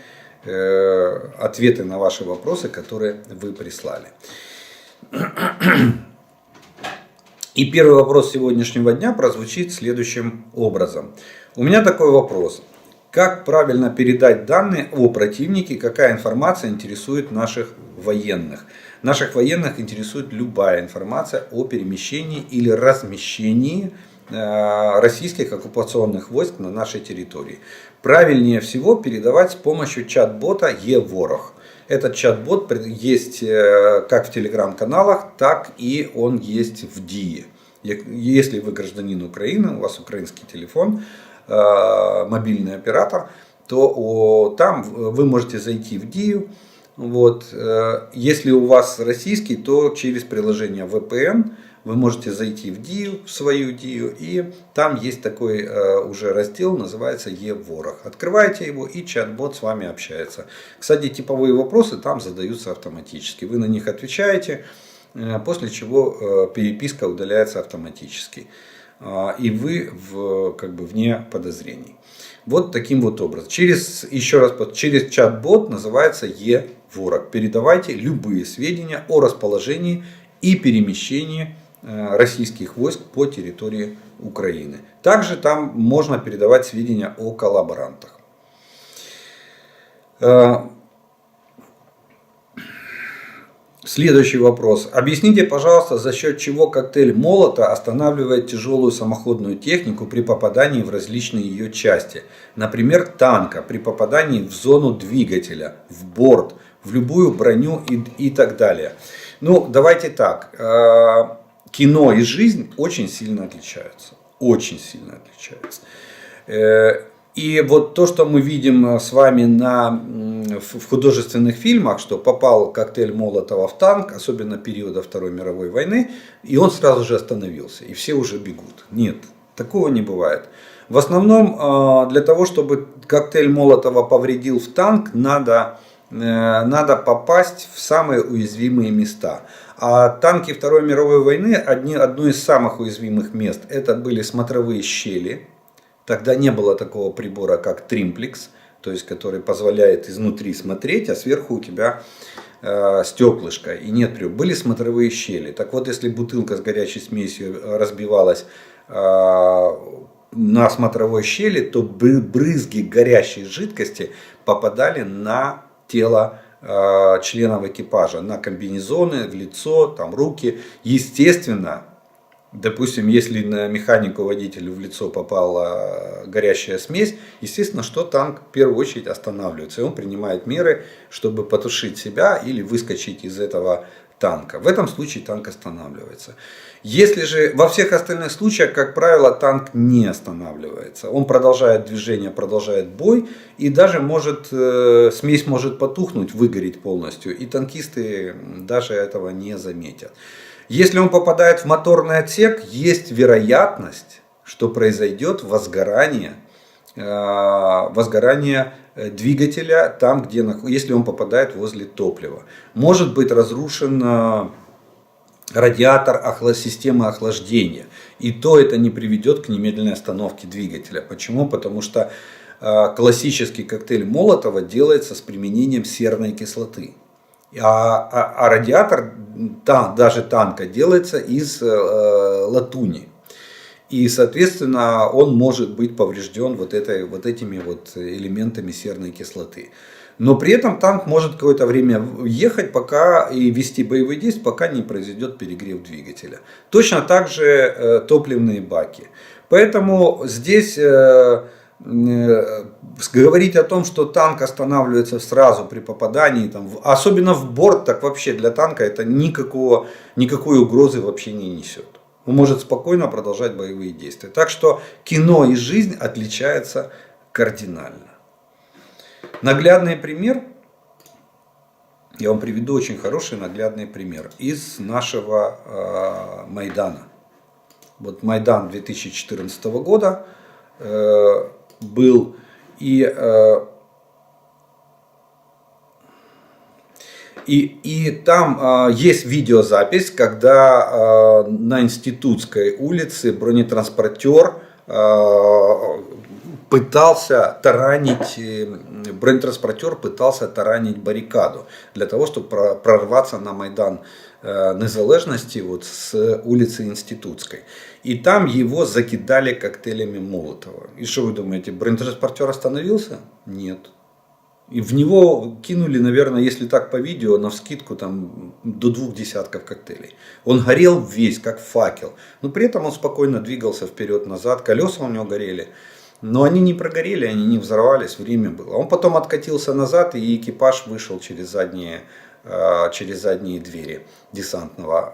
ответы на ваши вопросы, которые вы прислали. И первый вопрос сегодняшнего дня прозвучит следующим образом. У меня такой вопрос. Как правильно передать данные о противнике, какая информация интересует наших военных? Наших военных интересует любая информация о перемещении или размещении российских оккупационных войск на нашей территории. Правильнее всего передавать с помощью чат-бота Е-Ворог. Этот чат-бот есть как в телеграм-каналах, так и он есть в ДИИ. Если вы гражданин Украины, у вас украинский телефон, мобильный оператор, то там вы можете зайти в ДИИ. Вот. Если у вас российский, то через приложение VPN вы можете зайти в ДИИ, в свою ДИИ, и там есть такой уже раздел, называется Е-Ворог. Открываете его, и чат-бот с вами общается. Кстати, типовые вопросы там задаются автоматически. Вы на них отвечаете, после чего переписка удаляется автоматически. И вы вне подозрений. Вот таким вот образом. Через чат-бот называется Е-Ворог. Передавайте любые сведения о расположении и перемещении российских войск по территории Украины. Также там можно передавать сведения о коллаборантах. Следующий вопрос. Объясните, пожалуйста, за счет чего коктейль Молота останавливает тяжелую самоходную технику при попадании в различные ее части. Например, танка при попадании в зону двигателя, в борт, в любую броню и так далее. Ну, давайте так. Кино и жизнь очень сильно отличаются. Очень сильно отличаются. И вот то, что мы видим с вами в художественных фильмах, что попал коктейль Молотова в танк, особенно периода Второй мировой войны, и он сразу же остановился, и все уже бегут. Нет, такого не бывает. В основном для того, чтобы коктейль Молотова повредил в танк, надо попасть в самые уязвимые места. А танки Второй мировой войны, одно из самых уязвимых мест, это были смотровые щели. Тогда не было такого прибора, как тримплекс, то есть который позволяет изнутри смотреть, а сверху у тебя стеклышко и нет прибора. Были смотровые щели. Так вот, если бутылка с горячей смесью разбивалась на смотровой щели, то брызги горящей жидкости попадали на тело членов экипажа, на комбинезоны, в лицо, там, руки. Естественно, допустим, если на механику водителю в лицо попала горящая смесь, естественно, что танк в первую очередь останавливается. И он принимает меры, чтобы потушить себя или выскочить из этого танка. В этом случае танк останавливается. Если же во всех остальных случаях, как правило, танк не останавливается. Он продолжает движение, продолжает бой. И даже смесь может потухнуть, выгореть полностью. И танкисты даже этого не заметят. Если он попадает в моторный отсек, есть вероятность, что произойдет возгорание двигателя там, если он попадает возле топлива. Может быть разрушен радиатор системы охлаждения. И то это не приведет к немедленной остановке двигателя. Почему? Потому что классический коктейль Молотова делается с применением серной кислоты. А радиатор даже танка делается из латуни. И, соответственно, он может быть поврежден вот этими вот элементами серной кислоты. Но при этом танк может какое-то время ехать пока и вести боевые действия, пока не произойдет перегрев двигателя. Точно так же топливные баки. Поэтому здесь говорить о том, что танк останавливается сразу при попадании, там, особенно в борт, так вообще для танка это никакой угрозы вообще не несет. Он может спокойно продолжать боевые действия. Так что кино и жизнь отличаются кардинально. Наглядный пример, я вам приведу очень хороший наглядный пример из нашего Майдана. Вот Майдан 2014 года был, и там есть видеозапись, когда на Институтской улице бронетранспортер пытался таранить баррикаду для того, чтобы прорваться на Майдан Незалежности вот с улицы Институтской. И там его закидали коктейлями Молотова. И что вы думаете, бронетранспортер остановился? Нет. И в него кинули, наверное, если так по видео, навскидку там до 2 десятков коктейлей. Он горел весь, как факел. Но при этом он спокойно двигался вперед-назад. Колеса у него горели. Но они не прогорели, они не взорвались, время было. Он потом откатился назад, и экипаж вышел через задние двери десантного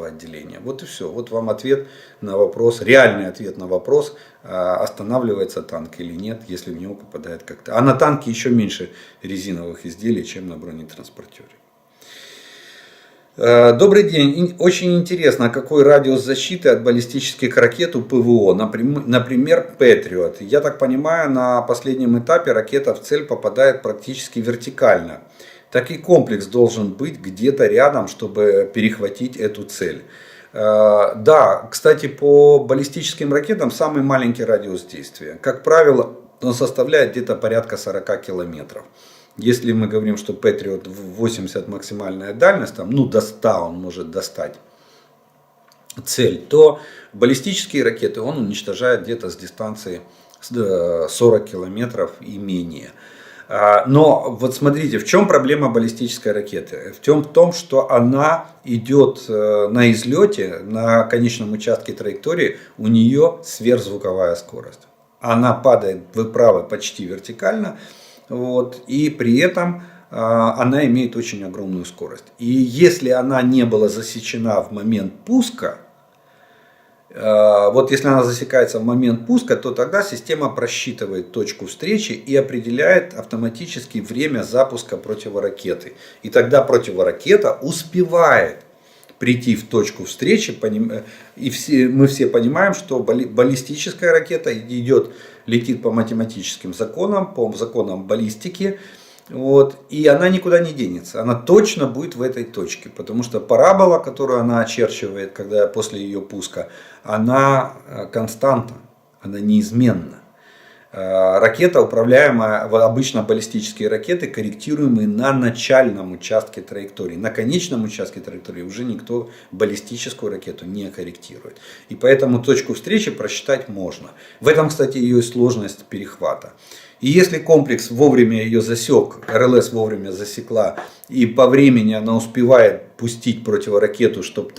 отделения. Вот и все. Вот вам ответ на вопрос, реальный ответ на вопрос, останавливается танк или нет, если в него попадает коктейль. А на танке еще меньше резиновых изделий, чем на бронетранспортере. Добрый день. Очень интересно, какой радиус защиты от баллистических ракет у ПВО, например, Patriot. Я так понимаю, на последнем этапе ракета в цель попадает практически вертикально. Так и комплекс должен быть где-то рядом, чтобы перехватить эту цель. Да, кстати, по баллистическим ракетам самый маленький радиус действия. Как правило, он составляет где-то порядка 40 километров. Если мы говорим, что Patriot 80 максимальная дальность, там, до 100 он может достать цель, то баллистические ракеты он уничтожает где-то с дистанции 40 километров и менее. Но вот смотрите, в чем проблема баллистической ракеты? В том, что она идет на излете, на конечном участке траектории, у нее сверхзвуковая скорость. Она падает, вы правы, почти вертикально. Вот, и при этом она имеет очень огромную скорость. И если она не была засечена в момент пуска, вот если она засекается в момент пуска, то тогда система просчитывает точку встречи и определяет автоматически время запуска противоракеты. И тогда противоракета успевает прийти в точку встречи. И мы все понимаем, что баллистическая ракета летит по математическим законам, по законам баллистики. Вот, и она никуда не денется. Она точно будет в этой точке. Потому что парабола, которую она очерчивает после ее пуска, она константа, она неизменна. Ракета, управляемая, обычно баллистические ракеты, корректируемые на начальном участке траектории. На конечном участке траектории уже никто баллистическую ракету не корректирует. И поэтому точку встречи просчитать можно. В этом, кстати, ее и сложность перехвата. И если комплекс вовремя ее засек, РЛС вовремя засекла, и по времени она успевает пустить противоракету, чтобы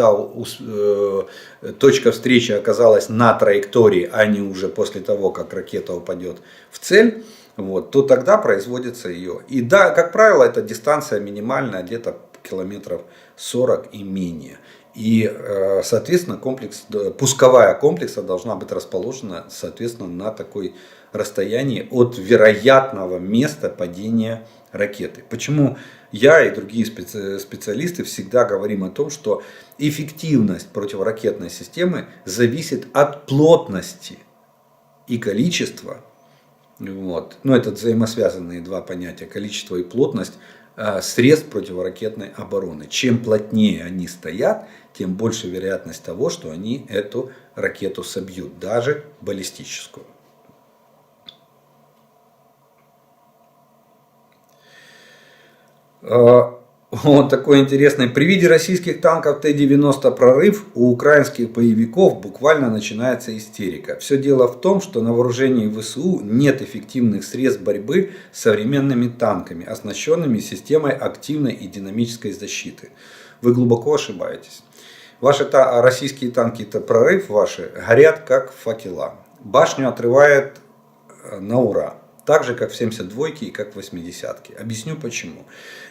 точка встречи оказалась на траектории, а не уже после того, как ракета упадет в цель, вот, то тогда производится ее. И да, как правило, эта дистанция минимальная, где-то километров 40 и менее. И, соответственно, пусковая комплекса должна быть расположена, соответственно, на такой расстоянии от вероятного места падения ракеты. Почему я и другие специалисты всегда говорим о том, что эффективность противоракетной системы зависит от плотности и количества. Вот. Но это взаимосвязанные два понятия, количество и плотность средств противоракетной обороны. Чем плотнее они стоят, тем больше вероятность того, что они эту ракету собьют, даже баллистическую. Вот такой интересный. При виде российских танков Т-90 «Прорыв» у украинских боевиков буквально начинается истерика. Все дело в том, что на вооружении ВСУ нет эффективных средств борьбы с современными танками, оснащенными системой активной и динамической защиты. Вы глубоко ошибаетесь. Ваши российские танки «Прорыв» ваши горят как факела. Башню отрывает на ура. Так же, как в 72-ке и как в 80-ке. Объясню почему.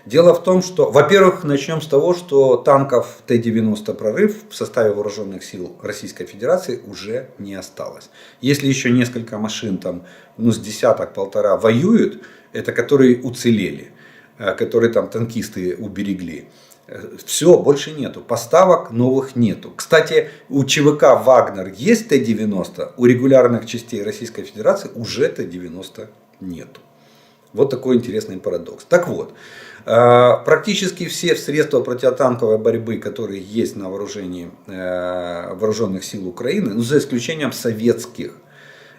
Дело в том, что, во-первых, начнем с того, что танков Т-90 «Прорыв» в составе вооруженных сил Российской Федерации уже не осталось. Если еще несколько машин, там, с десяток-полтора воюют, это которые уцелели, которые там танкисты уберегли. Все, больше нету. Поставок новых нету. Кстати, у ЧВК «Вагнер» есть Т-90, у регулярных частей Российской Федерации уже Т-90 нету. Вот такой интересный парадокс. Так вот, практически все средства противотанковой борьбы, которые есть на вооружении вооруженных сил Украины, за исключением советских,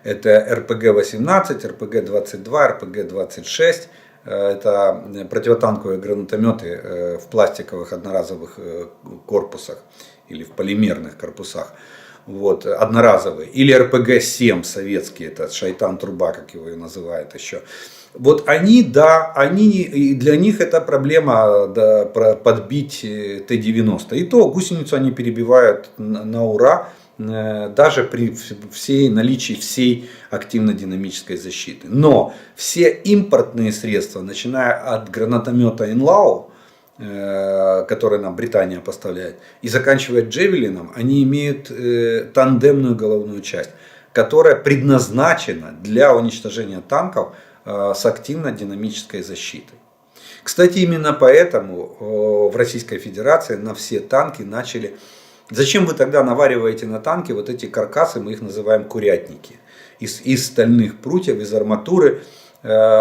это РПГ-18, РПГ-22, РПГ-26, это противотанковые гранатометы в пластиковых одноразовых корпусах или в полимерных корпусах. Вот, одноразовые. Или РПГ-7 советский, это Шайтан-труба, как его и называют еще. Вот они, да, для них это проблема, да, подбить Т-90. И то гусеницу они перебивают на ура, даже при наличии всей активно-динамической защиты. Но все импортные средства, начиная от гранатомета Инлау, который нам Британия поставляет, и заканчивая Джевелином, они имеют тандемную головную часть, которая предназначена для уничтожения танков с активно-динамической защитой. Кстати, именно поэтому в Российской Федерации на все танки начали... Зачем вы тогда навариваете на танки вот эти каркасы, мы их называем курятники, из стальных прутьев, из арматуры,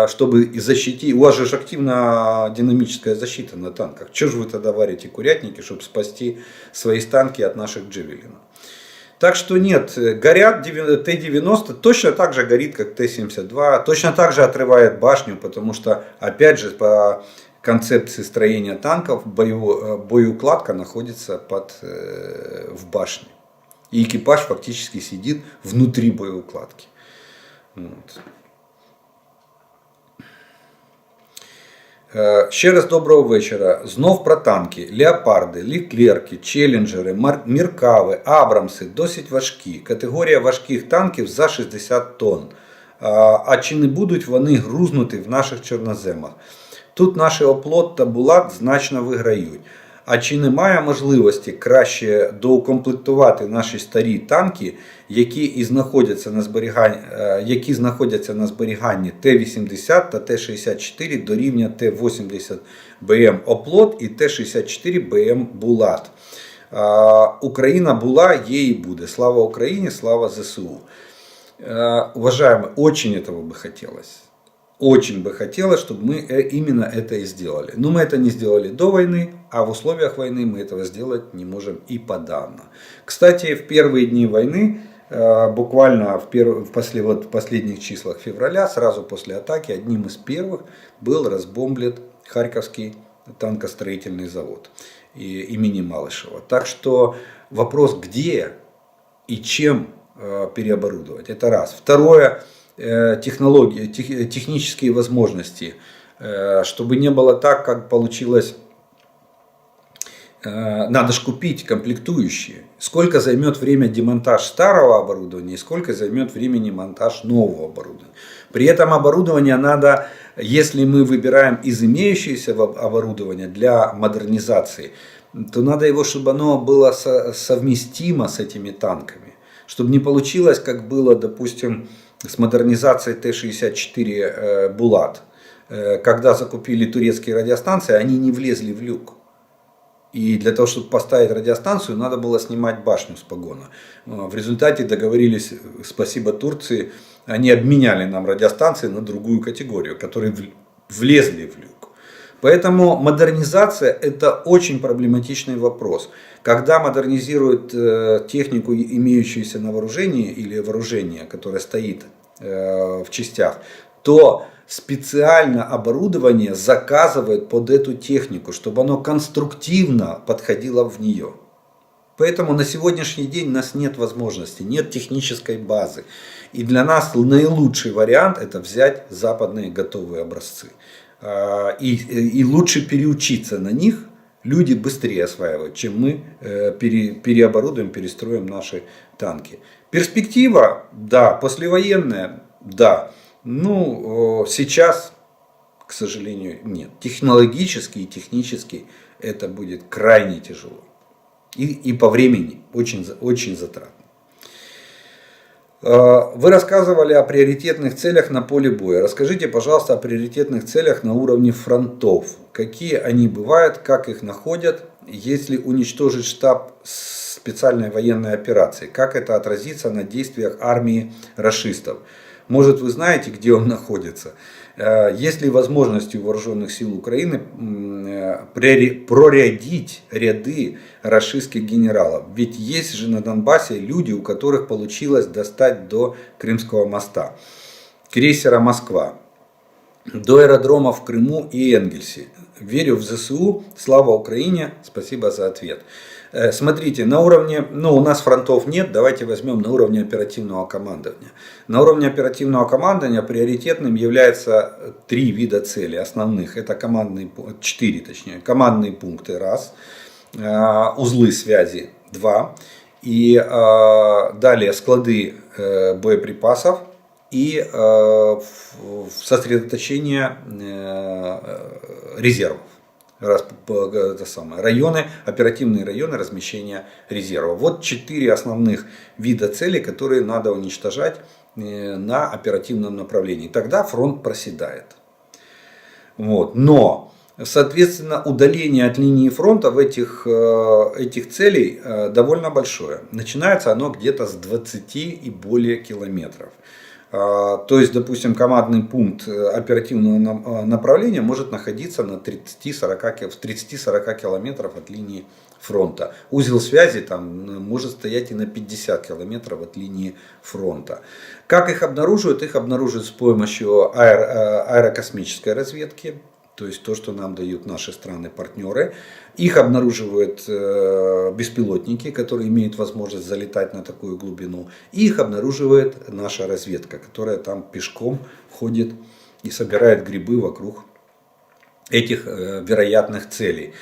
чтобы защитить. У вас же активно-динамическая защита на танках. Чего же вы тогда варите курятники, чтобы спасти свои танки от наших Джевелинов? Так что нет, горят Т-90, точно так же горит, как Т-72, точно так же отрывает башню, потому что, опять же, по концепции строения танков, боеукладка находится в башне. И экипаж фактически сидит внутри боеукладки. Вот. Ще раз доброго вечора. Знов про танки. Леопарди, Леклерки, Челленджери, Міркави, Абрамси досить важкі. Категорія важких танків за 60 тонн. А чи не будуть вони грузнути в наших чорноземах? Тут наші Оплот та Булат значно виграють. А чи немає можливості краще доукомплектувати наші старі танки, які знаходяться на зберіганні Т-80 та Т-64 до рівня Т-80 БМ Оплот і Т-64 БМ Булат? Україна була, є і буде. Слава Україні, слава ЗСУ. Уважаемые, очень этого бы хотелось. Очень бы хотелось, чтобы мы именно это и сделали. Но мы это не сделали до войны, а в условиях войны мы этого сделать не можем и подавно. Кстати, в первые дни войны, буквально в последних числах февраля, сразу после атаки, одним из первых был разбомблен Харьковский танкостроительный завод имени Малышева. Так что вопрос, где и чем переоборудовать, это раз. Второе, технологии, технические возможности, чтобы не было так, как получилось. Надо же купить комплектующие. Сколько займет время демонтаж старого оборудования и сколько займет времени монтаж нового оборудования. При этом оборудование надо, если мы выбираем из имеющегося оборудования для модернизации, то надо его, чтобы оно было совместимо с этими танками. Чтобы не получилось, как было, допустим, с модернизацией Т-64 Булат. Когда закупили турецкие радиостанции, они не влезли в люк. И для того, чтобы поставить радиостанцию, надо было снимать башню с погона. В результате договорились, спасибо Турции, они обменяли нам радиостанции на другую категорию, которые влезли в люк. Поэтому модернизация – это очень проблематичный вопрос. Когда модернизируют технику, имеющуюся на вооружении, или вооружение, которое стоит в частях, то специально оборудование заказывает под эту технику, чтобы оно конструктивно подходило в нее. Поэтому на сегодняшний день у нас нет возможности, нет технической базы. И для нас наилучший вариант это взять западные готовые образцы. И лучше переучиться на них, люди быстрее осваивают, чем мы переоборудуем, перестроим наши танки. Перспектива, да, послевоенная, да. Ну, сейчас, к сожалению, нет. Технологически и технически это будет крайне тяжело. И по времени очень, очень затратно. Вы рассказывали о приоритетных целях на поле боя. Расскажите, пожалуйста, о приоритетных целях на уровне фронтов. Какие они бывают, как их находят, если уничтожить штаб специальной военной операции. Как это отразится на действиях армии рашистов? Может, вы знаете, где он находится? Есть ли возможность у вооруженных сил Украины прорядить ряды рашистских генералов? Ведь есть же на Донбассе люди, у которых получилось достать до Крымского моста, крейсера «Москва», до аэродромов в Крыму и Энгельсе. Верю в ЗСУ, слава Украине, спасибо за ответ. Смотрите, на уровне, у нас фронтов нет, давайте возьмем на уровне оперативного командования. На уровне оперативного командования приоритетным является 3 вида целей основных. Это командные пункты, раз, узлы связи, 2, и далее склады боеприпасов и сосредоточение резервов. Районы, оперативные районы размещения резервов. Вот 4 основных вида целей, которые надо уничтожать на оперативном направлении. Тогда фронт проседает. Вот. Но, соответственно, удаление от линии фронта в этих целей довольно большое. Начинается оно где-то с 20 и более километров. То есть, допустим, командный пункт оперативного направления может находиться на 30-40 километров от линии фронта. Узел связи там может стоять и на 50 километров от линии фронта. Как их обнаруживают? Их обнаруживают с помощью аэрокосмической разведки. То есть то, что нам дают наши страны-партнеры. Их обнаруживают беспилотники, которые имеют возможность залетать на такую глубину. И их обнаруживает наша разведка, которая там пешком ходит и собирает грибы вокруг этих вероятных целей.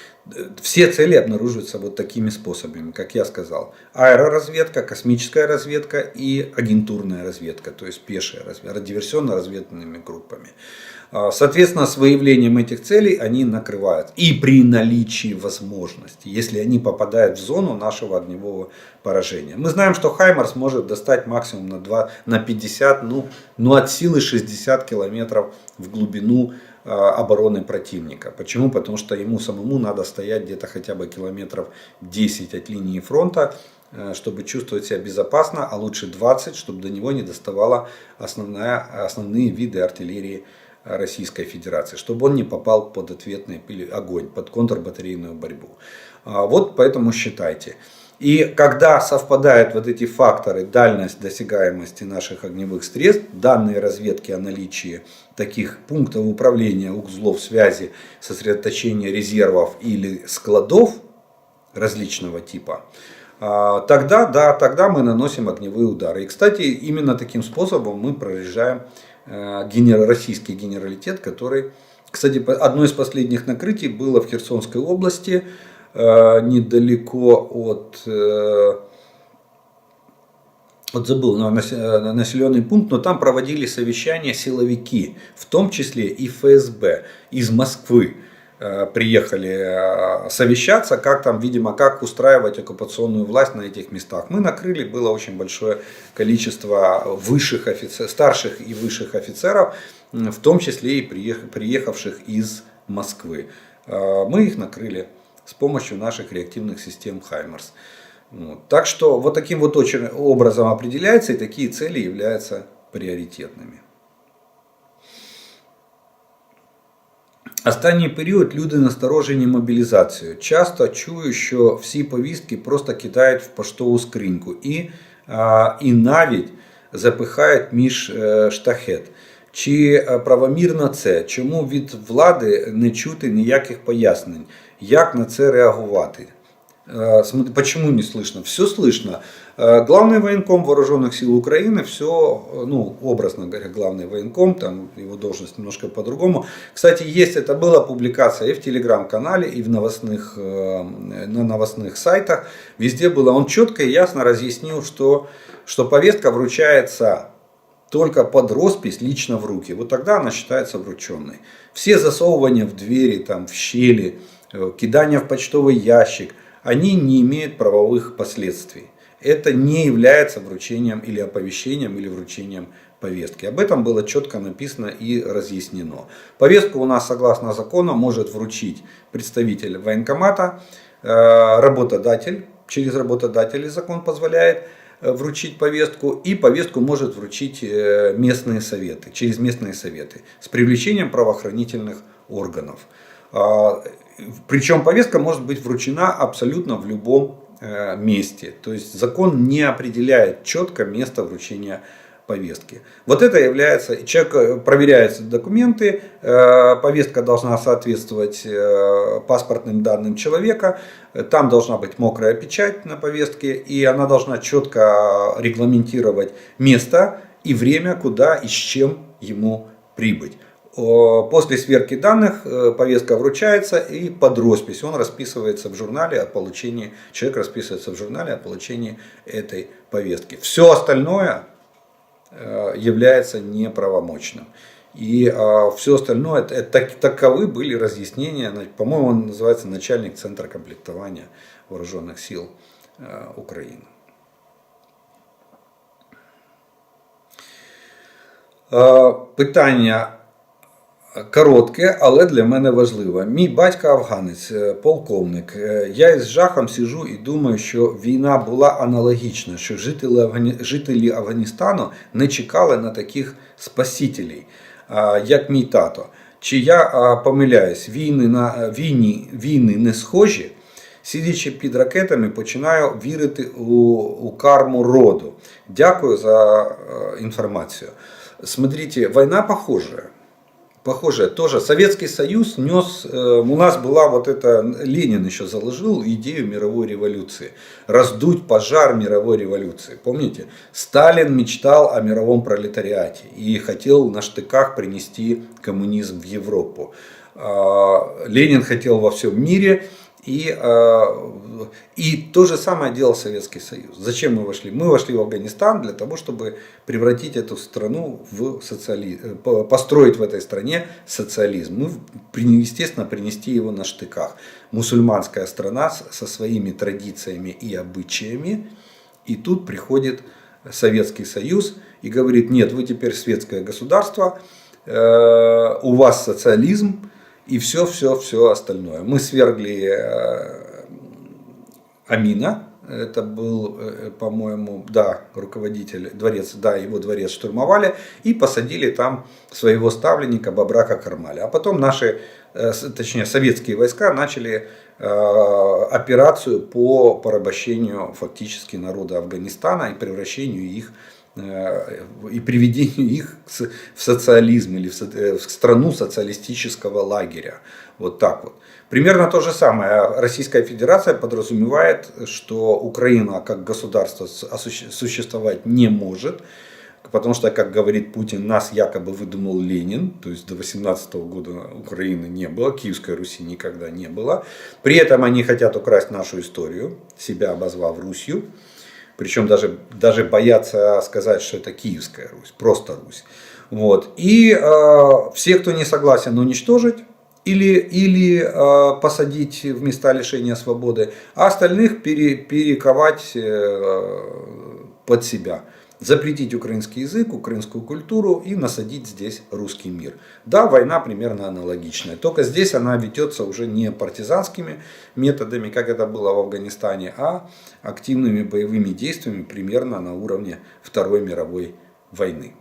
Все цели обнаруживаются вот такими способами, как я сказал. Аэроразведка, космическая разведка и агентурная разведка, то есть пешая разведка, диверсионно-разведными группами. Соответственно, с выявлением этих целей они накрывают. И при наличии возможности, если они попадают в зону нашего огневого поражения. Мы знаем, что Хаймарс может достать максимум на 50, от силы 60 километров в глубину обороны противника. Почему? Потому что ему самому надо стоять где-то хотя бы километров 10 от линии фронта, чтобы чувствовать себя безопасно, а лучше 20, чтобы до него не доставало основные виды артиллерии Российской Федерации, чтобы он не попал под ответный огонь, под контрбатарейную борьбу. Вот поэтому считайте. И когда совпадают вот эти факторы, дальность досягаемости наших огневых средств, данные разведки о наличии таких пунктов управления, узлов связи, сосредоточения резервов или складов различного типа, тогда мы наносим огневые удары. И, кстати, именно таким способом мы прорежаем российский генералитет, который, кстати, одно из последних накрытий было в Херсонской области, недалеко от населенный пункт, но там проводили совещания силовики, в том числе и ФСБ из Москвы. Приехали совещаться, как устраивать оккупационную власть на этих местах. Мы накрыли, было очень большое количество старших и высших офицеров, в том числе и приехавших из Москвы. Мы их накрыли с помощью наших реактивных систем Хаймарс. Так что вот таким вот образом определяется, и такие цели являются приоритетными. Останній період люди насторожені мобілізацією. Часто чую, що всі повістки просто кидають в поштову скриньку і навіть запихають між штахет. Чи правомірно це? Чому від влади не чути ніяких пояснень? Як на це реагувати? Почему не слышно? Все слышно. Главный военком Вооруженных сил Украины, все, ну, образно говоря, главный военком, там его должность немножко по-другому. Кстати, это была публикация и в телеграм-канале, и на новостных сайтах. Везде было. Он четко и ясно разъяснил, что повестка вручается только под роспись лично в руки. Вот тогда она считается врученной. Все засовывания в двери, там, в щели, кидания в почтовый ящик, они не имеют правовых последствий. Это не является вручением или оповещением или вручением повестки. Об этом было четко написано и разъяснено. Повестку у нас, согласно закону, может вручить представитель военкомата, работодатель, через работодателя закон позволяет вручить повестку, и повестку может вручить местные советы, через местные советы, с привлечением правоохранительных органов. Причем повестка может быть вручена абсолютно в любом месте. То есть закон не определяет четко место вручения повестки. Вот это является, человек проверяются документы, повестка должна соответствовать паспортным данным человека, там должна быть мокрая печать на повестке, и она должна четко регламентировать место и время, куда и с чем ему прибыть. После сверки данных повестка вручается и под роспись. Он расписывается в журнале о получении, человек расписывается в журнале о получении этой повестки. Все остальное является неправомочным. И все остальное, таковы были разъяснения, по-моему, он называется начальник Центра комплектования Вооруженных сил Украины. Питання коротке, але для мене важливе. Мій батько афганець, полковник. Я із жахом сиджу і думаю, що війна була аналогічна, що жителі Афганістану не чекали на таких спасителів, як мій тато. Чи я помиляюсь, війни не схожі? Сидячи під ракетами, починаю вірити у карму роду. Дякую за информацию. Смотрите, война похожая. Похоже, тоже Советский Союз нес, у нас была вот это, Ленин еще заложил идею мировой революции, раздуть пожар мировой революции. Помните, Сталин мечтал о мировом пролетариате и хотел на штыках принести коммунизм в Европу. Ленин хотел во всем мире. И то же самое делал Советский Союз. Зачем мы вошли? Мы вошли в Афганистан для того, чтобы превратить эту страну в социализм, построить в этой стране социализм. Естественно, принести его на штыках. Мусульманская страна со своими традициями и обычаями. И тут приходит Советский Союз и говорит: нет, вы теперь светское государство, у вас социализм. И все остальное. Мы свергли Амина, это был, по-моему, да, руководитель дворец, да, его дворец штурмовали и посадили там своего ставленника Бабрака Кармаля. А потом советские войска начали операцию по порабощению фактически народа Афганистана и превращению их и приведению их в социализм или в страну социалистического лагеря. Вот так вот. Примерно то же самое. Российская Федерация подразумевает, что Украина как государство существовать не может, потому что, как говорит Путин, нас якобы выдумал Ленин, то есть до 18 года Украины не было, Киевской Руси никогда не было. При этом они хотят украсть нашу историю, себя обозвав Русью. Причем даже боятся сказать, что это Киевская Русь, просто Русь. Вот. И все, кто не согласен, уничтожить или посадить в места лишения свободы, а остальных перековать под себя. Запретить украинский язык, украинскую культуру и насадить здесь русский мир. Да, война примерно аналогичная. Только здесь она ведется уже не партизанскими методами, как это было в Афганистане, а активными боевыми действиями примерно на уровне Второй мировой войны.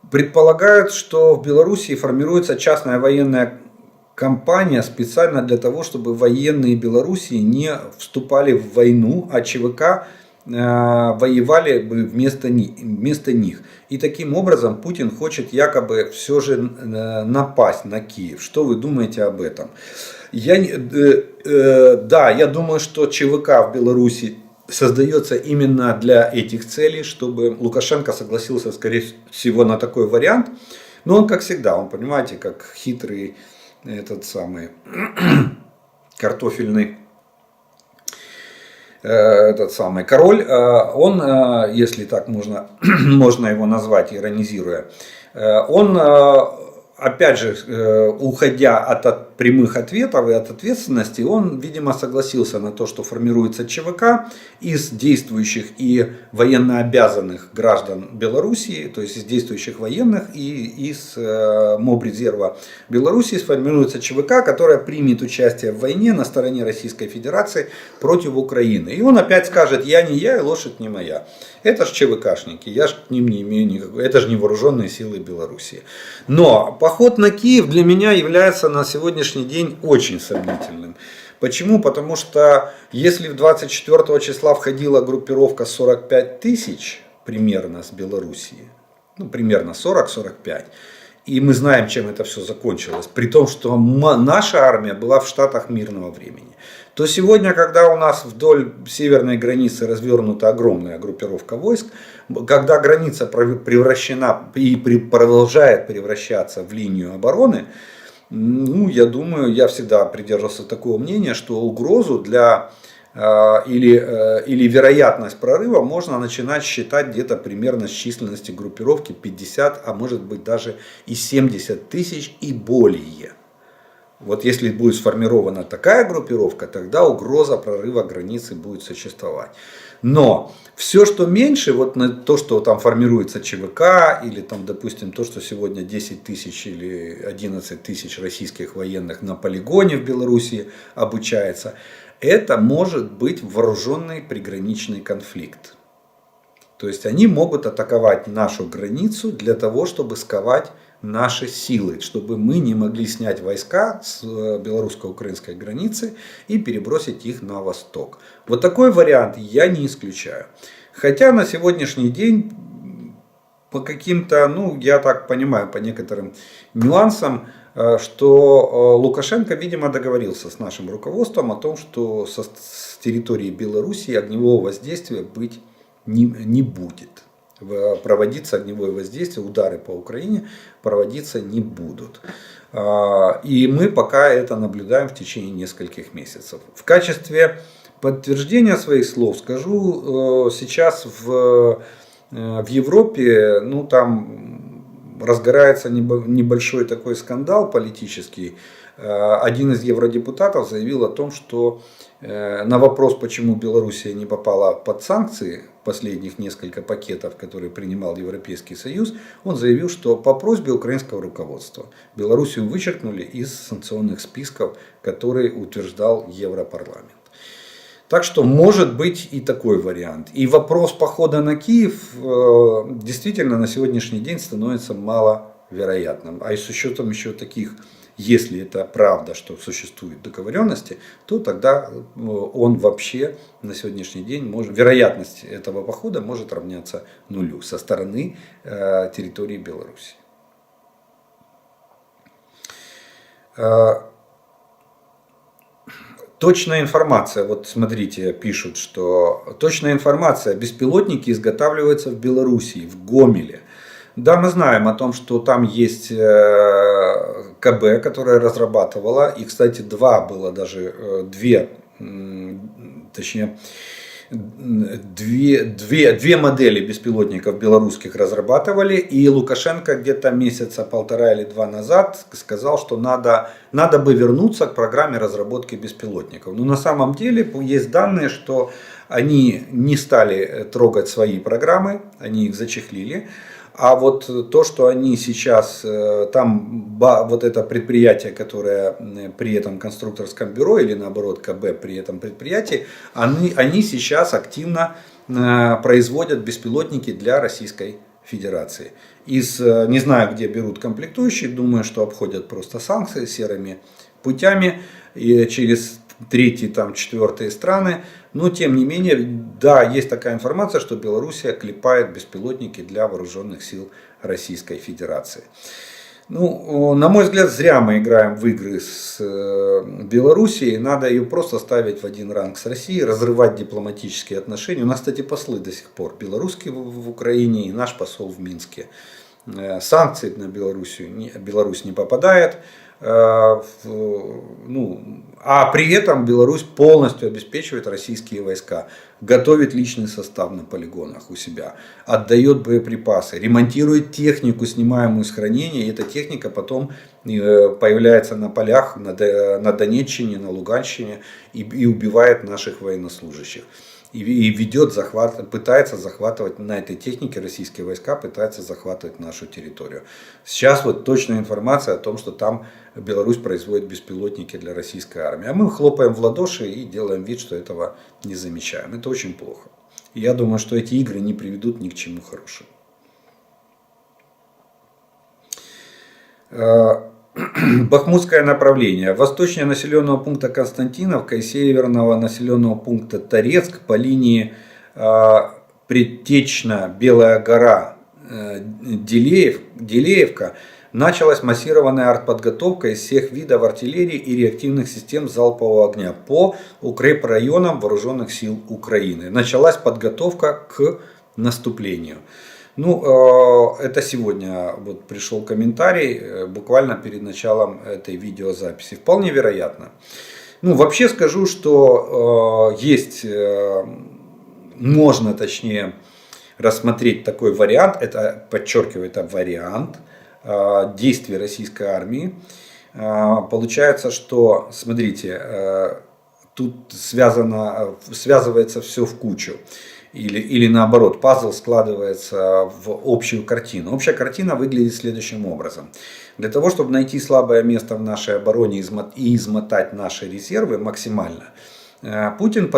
Предполагают, что в Белоруссии формируется частная военная компания специально для того, чтобы военные Белоруссии не вступали в войну, а ЧВК воевали бы вместо них. И таким образом Путин хочет якобы все же напасть на Киев. Что вы думаете об этом? Да, я думаю, что ЧВК в Беларуси создается именно для этих целей, чтобы Лукашенко согласился, скорее всего, на такой вариант. Но он, как всегда, он, понимаете, как хитрый этот самый картофельный этот самый король, он, если так можно, можно его назвать, иронизируя, он, опять же, уходя от прямых ответов и от ответственности, он, видимо, согласился на то, что формируется ЧВК из действующих и военнообязанных граждан Белоруссии, то есть из действующих военных и из мобрезерва Белоруссии сформируется ЧВК, которая примет участие в войне на стороне Российской Федерации против Украины. И он опять скажет: я не я и лошадь не моя. Это ж ЧВКшники, я ж к ним не имею никакой, это же не вооруженные силы Белоруссии. Но поход на Киев для меня является на сегодняшний день очень сомнительным. Почему? Потому что если 24 числа входила группировка 45 тысяч примерно с Белоруссии, ну примерно 40-45, и мы знаем, чем это все закончилось, при том, что наша армия была в Штатах мирного времени, то сегодня, когда у нас вдоль северной границы развернута огромная группировка войск, когда граница превращена и продолжает превращаться в линию обороны, ну, я думаю, я всегда придерживался такого мнения, что угрозу или вероятность прорыва можно начинать считать где-то примерно с численности группировки 50, а может быть даже и 70 тысяч и более. Вот если будет сформирована такая группировка, тогда угроза прорыва границы будет существовать. Но все, что меньше, вот на то, что там формируется ЧВК, или там, допустим, то, что сегодня 10 тысяч или 11 тысяч российских военных на полигоне в Беларуси обучается, это может быть вооруженный приграничный конфликт. То есть они могут атаковать нашу границу для того, чтобы сковать наши силы, чтобы мы не могли снять войска с белорусско-украинской границы и перебросить их на восток. Вот такой вариант я не исключаю. Хотя на сегодняшний день по каким-то, ну я так понимаю, по некоторым нюансам, что Лукашенко, видимо, договорился с нашим руководством о том, что с территории Белоруссии огневого воздействия быть не будет. Проводиться огневое воздействие, удары по Украине проводиться не будут. И мы пока это наблюдаем в течение нескольких месяцев. В качестве подтверждения своих слов скажу, сейчас в Европе, ну там разгорается небольшой такой скандал политический. Один из евродепутатов заявил о том, что на вопрос, почему Белоруссия не попала под санкции, последних несколько пакетов, которые принимал Европейский Союз, он заявил, что по просьбе украинского руководства Белоруссию вычеркнули из санкционных списков, которые утверждал Европарламент. Так что может быть и такой вариант. И вопрос похода на Киев действительно на сегодняшний день становится маловероятным. А и с учетом еще таких, если это правда, что существуют договоренности, то тогда он вообще на сегодняшний день вероятность этого похода может равняться нулю со стороны территории Беларуси. Точная информация, вот смотрите, пишут, что точная информация, беспилотники изготавливаются в Белоруссии, в Гомеле. Да, мы знаем о том, что там есть КБ, которая разрабатывала, и, кстати, две модели беспилотников белорусских разрабатывали, и Лукашенко где-то месяца полтора или два назад сказал, что надо бы вернуться к программе разработки беспилотников. Но на самом деле есть данные, что они не стали трогать свои программы, они их зачехлили. А вот то, что они сейчас, там вот это предприятие, которое при этом конструкторском бюро или наоборот КБ при этом предприятии, они сейчас активно производят беспилотники для Российской Федерации. Не знаю, где берут комплектующие, думаю, что обходят просто санкции серыми путями и через третьи, там, четвертые страны. Но тем не менее, да, есть такая информация, что Белоруссия клепает беспилотники для вооруженных сил Российской Федерации. Ну, на мой взгляд, зря мы играем в игры с Белоруссией. Надо ее просто ставить в один ранг с Россией, разрывать дипломатические отношения. У нас, кстати, послы до сих пор белорусские в Украине и наш посол в Минске. Санкции на Беларусь не попадает. А при этом Беларусь полностью обеспечивает российские войска, готовит личный состав на полигонах у себя, отдает боеприпасы, ремонтирует технику, снимаемую с хранения, и эта техника потом появляется на полях на Донеччине, на Луганщине и убивает наших военнослужащих. И ведет захват, пытается захватывать на этой технике российские войска, пытается захватывать нашу территорию. Сейчас вот точная информация о том, что там Беларусь производит беспилотники для российской армии. А мы хлопаем в ладоши и делаем вид, что этого не замечаем. Это очень плохо. И я думаю, что эти игры не приведут ни к чему хорошему. Бахмутское направление. Восточнее населенного пункта Константиновка и северного населенного пункта Торецк по линии Предтечна-Белая гора Делеевка началась массированная артподготовка из всех видов артиллерии и реактивных систем залпового огня по укрепрайонам вооруженных сил Украины. Началась подготовка к наступлению. Ну, это сегодня вот пришел комментарий, буквально перед началом этой видеозаписи. Вполне вероятно. Ну, вообще скажу, что можно точнее рассмотреть такой вариант, это, подчеркиваю, это вариант действий российской армии. Получается, что, смотрите, тут связывается все в кучу. Или наоборот, пазл складывается в общую картину. Общая картина выглядит следующим образом. Для того, чтобы найти слабое место в нашей обороне и измотать наши резервы максимально, Путин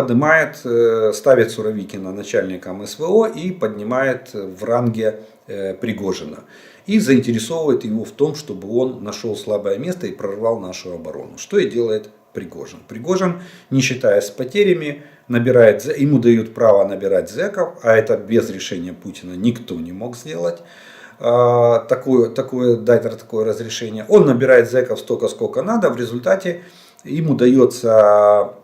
ставит Суровикина начальником СВО и поднимает в ранге Пригожина. И заинтересовывает его в том, чтобы он нашел слабое место и прорвал нашу оборону. Что и делает Пригожин. Пригожин, не считаясь с потерями, ему дают право набирать зэков, а это без решения Путина никто не мог сделать. Такое разрешение. Он набирает зэков столько, сколько надо. В результате ему удается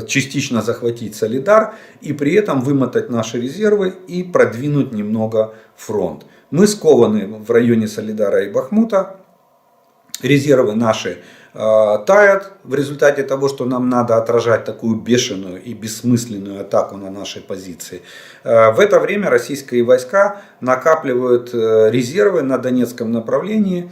частично захватить Солидар и при этом вымотать наши резервы и продвинуть немного фронт. Мы скованы в районе Солидара и Бахмута. Резервы наши тают в результате того, что нам надо отражать такую бешеную и бессмысленную атаку на наши позиции. В это время российские войска накапливают резервы на Донецком направлении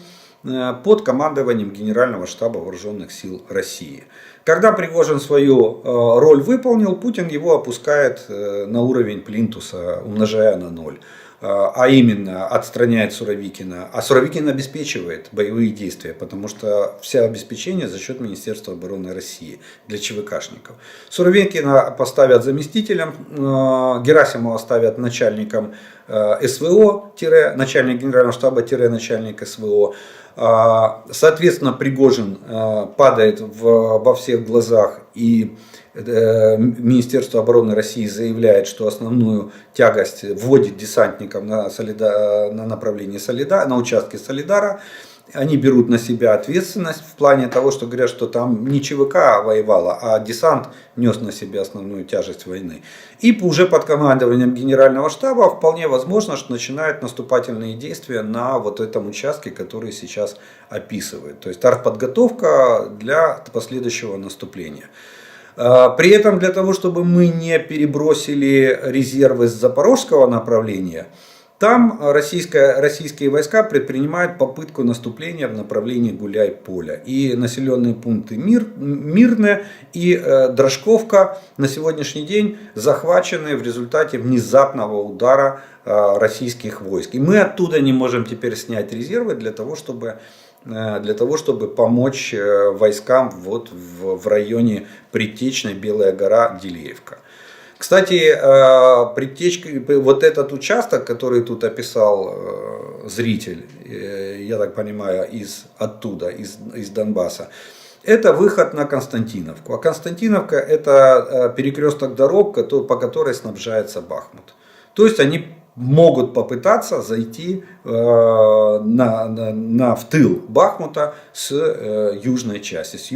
под командованием Генерального штаба Вооруженных сил России. Когда Пригожин свою роль выполнил, Путин его опускает на уровень плинтуса, умножая на 0. А именно отстраняет Суровикина. А Суровикин обеспечивает боевые действия, потому что все обеспечение за счет Министерства обороны России для ЧВКшников. Суровикина поставят заместителем, Герасимова ставят начальником СВО, начальник Генерального штаба, начальник СВО. Соответственно, Пригожин падает во всех глазах, и Министерство обороны России заявляет, что основную тягость вводит десантникам на направлении Солидара, на участке Солидара. Они берут на себя ответственность в плане того, что говорят, что там не ЧВК воевала, а десант нес на себя основную тяжесть войны. И уже под командованием Генерального штаба вполне возможно, что начинают наступательные действия на вот этом участке, который сейчас описывает. То есть артподготовка для последующего наступления. При этом для того, чтобы мы не перебросили резервы с запорожского направления, там российские войска предпринимают попытку наступления в направлении Гуляй-Поля. И населенные пункты Мирное и Дрожковка на сегодняшний день захвачены в результате внезапного удара российских войск. И мы оттуда не можем теперь снять резервы для того, чтобы помочь войскам вот в районе Предтечной, Белая гора, Делеевка. Кстати, вот этот участок, который тут описал зритель, я так понимаю, из Донбасса, это выход на Константиновку. А Константиновка это перекресток дорог, по которой снабжается Бахмут. То есть они могут попытаться зайти в тыл Бахмута с южной части, с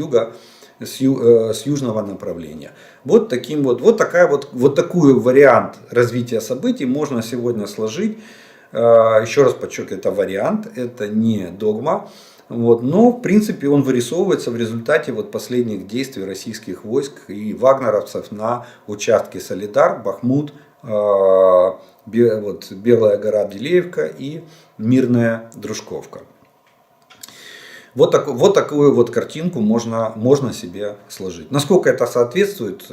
южного направления. Вот такой вариант развития событий можно сегодня сложить. Еще раз подчеркиваю, это вариант, это не догма. Но в принципе он вырисовывается в результате последних действий российских войск и вагнеровцев на участке Солидар, Бахмут, Белая гора Делеевка и Мирная Дружковка. Вот такую картинку можно себе сложить. Насколько это соответствует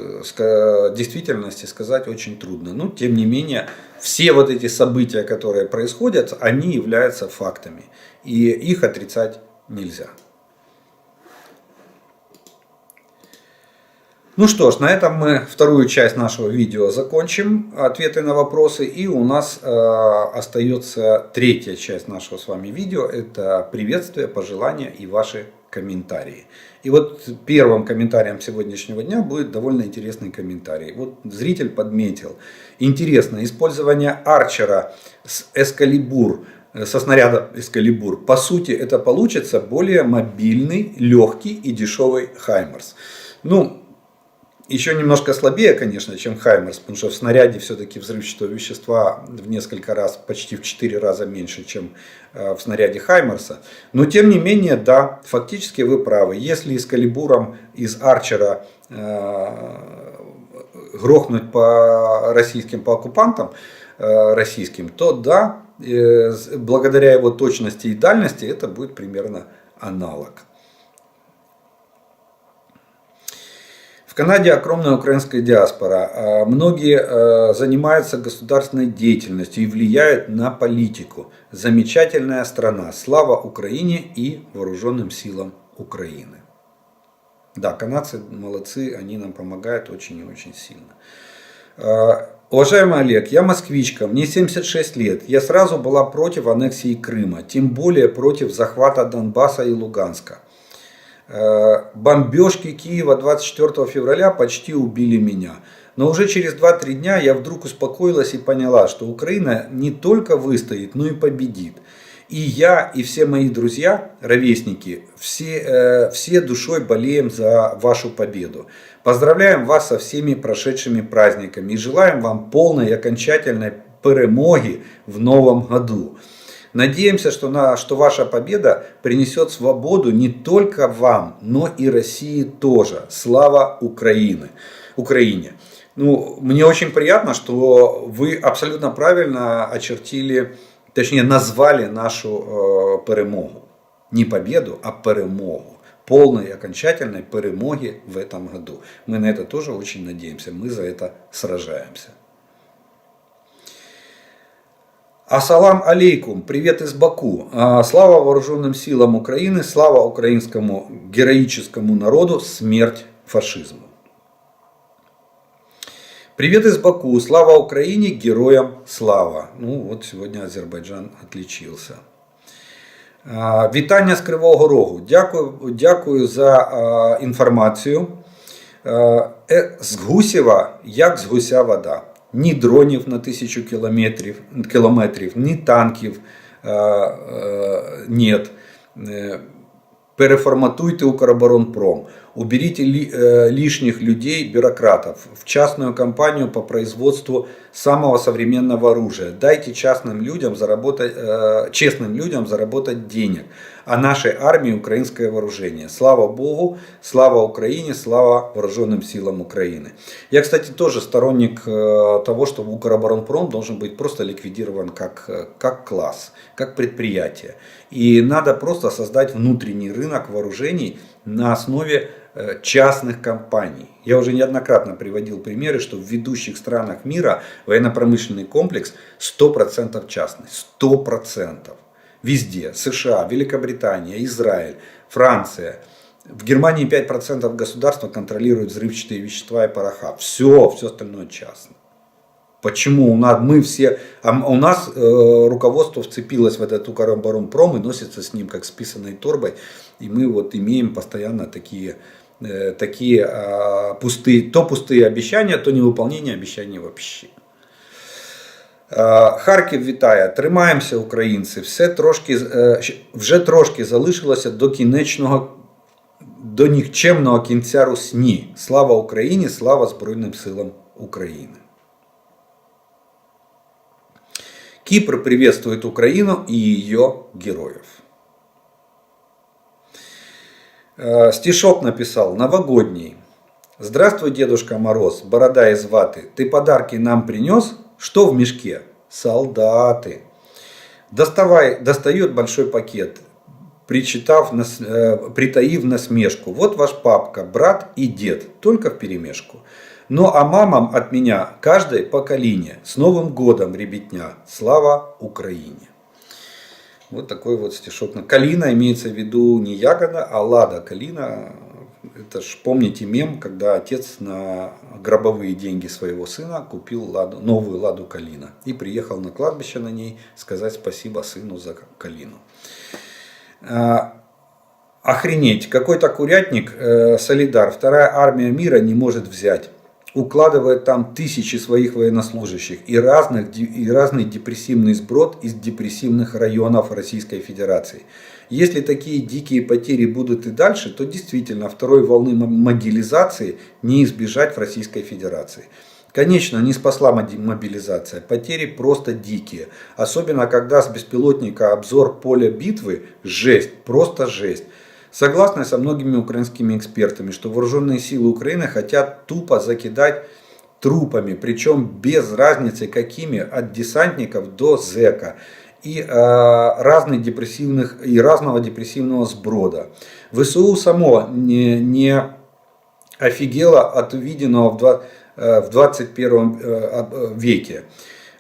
действительности, сказать очень трудно. Но тем не менее, все эти события, которые происходят, они являются фактами. И их отрицать нельзя. Ну что ж, на этом мы вторую часть нашего видео закончим, ответы на вопросы. И у нас остается третья часть нашего с вами видео. Это приветствия, пожелания и ваши комментарии. И первым комментарием сегодняшнего дня будет довольно интересный комментарий. Зритель подметил. Интересно, использование Арчера с Эскалибур, со снаряда Эскалибур. По сути, это получится более мобильный, легкий и дешевый Хаймерс. Еще немножко слабее, конечно, чем Хаймерс, потому что в снаряде все-таки взрывчатого вещества в несколько раз, почти в 4 раза меньше, чем в снаряде Хаймерса. Но тем не менее, да, фактически вы правы. Если Эскалибуром из Арчера грохнуть по оккупантам российским, то да, благодаря его точности и дальности это будет примерно аналог. В Канаде огромная украинская диаспора. Многие занимаются государственной деятельностью и влияют на политику. Замечательная страна. Слава Украине и вооруженным силам Украины. Да, канадцы молодцы, они нам помогают очень и очень сильно. Уважаемый Олег, я москвичка, мне 76 лет. Я сразу была против аннексии Крыма, тем более против захвата Донбасса и Луганска. Бомбежки Киева 24 февраля почти убили меня. Но уже через 2-3 дня я вдруг успокоилась и поняла, что Украина не только выстоит, но и победит. И я, и все мои друзья, ровесники, все душой болеем за вашу победу. Поздравляем вас со всеми прошедшими праздниками и желаем вам полной и окончательной перемоги в новом году. Надеемся, что ваша победа принесет свободу не только вам, но и России тоже. Слава Украине! Мне очень приятно, что вы абсолютно правильно очертили, точнее назвали нашу перемогу. Не победу, а перемогу. Полной и окончательной перемоги в этом году. Мы на это тоже очень надеемся. Мы за это сражаемся. Ассалам алейкум, привет из Баку. Слава вооруженным силам Украины, слава украинскому героическому народу, смерть фашизму. Привет из Баку, слава Украине, героям слава. Сегодня Азербайджан отличился. Вітання з Кривого Рогу. Дякую за інформацію. З Гусєва, як з гуся вода. Ні дронів на 1000 кілометрів, ні танків нет. Переформатуйте Укроборонпром. Уберите лишних людей, бюрократов, в частную компанию по производству самого современного оружия. Дайте честным людям заработать денег. А нашей армии украинское вооружение. Слава Богу, слава Украине, слава вооруженным силам Украины. Я, кстати, тоже сторонник того, что Укроборонпром должен быть просто ликвидирован как класс, как предприятие. И надо просто создать внутренний рынок вооружений на основе частных компаний. Я уже неоднократно приводил примеры, что в ведущих странах мира военно-промышленный комплекс 100% частный. 100%. Везде. США, Великобритания, Израиль, Франция. В Германии 5% государства контролирует взрывчатые вещества и пороха. Все остальное частно. Почему мы все, у нас руководство вцепилось в этот Укроборонпром и носится с ним как с писаной торбой, и мы вот имеем постоянно такие пустые обещания, то невыполнение обещаний вообще. Харків вітає, тримаємося, українці, вже трошки залишилося до нікчемного кінця русні. Слава Україні, слава Збройним силам України. Кипр приветствует Украину и ее героев. Стишок написал, новогодний. Здравствуй, Дедушка Мороз, борода из ваты. Ты подарки нам принес? Что в мешке? Солдаты. Достает большой пакет, притаив насмешку. Вот ваш папка, брат и дед, только вперемешку. Ну а мамам от меня каждой по калине. С Новым годом, ребятня. Слава Украине. Вот такой вот стишок. Калина имеется в виду не ягода, а лада калина. Это ж помните мем, когда отец на гробовые деньги своего сына купил новую ладу калина. И приехал на кладбище на ней сказать спасибо сыну за калину. Охренеть, какой-то курятник, Солидар, вторая армия мира не может взять. Укладывает там тысячи своих военнослужащих и разный депрессивный сброд из депрессивных районов Российской Федерации. Если такие дикие потери будут и дальше, то действительно второй волны мобилизации не избежать в Российской Федерации. Конечно, не спасла мобилизация, потери просто дикие. Особенно когда с беспилотника обзор поля битвы жесть, просто жесть. Согласны со многими украинскими экспертами, что вооруженные силы Украины хотят тупо закидать трупами, причем без разницы какими, от десантников до зэка и разного депрессивного сброда. ВСУ само не офигело от увиденного в 21 веке.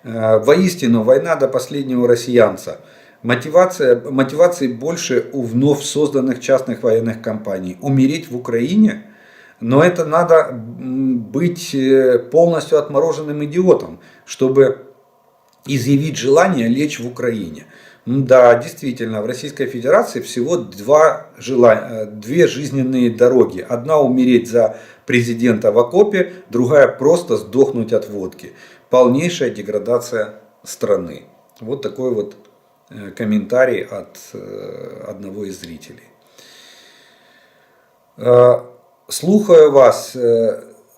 Воистину, война до последнего россиянца. Мотивации больше у вновь созданных частных военных компаний. Умереть в Украине? Но это надо быть полностью отмороженным идиотом, чтобы изъявить желание лечь в Украине. Да, действительно, в Российской Федерации всего две жизненные дороги. Одна умереть за президента в окопе, другая просто сдохнуть от водки. Полнейшая деградация страны. Вот такой вот комментарий от одного из зрителей. Слухаю вас,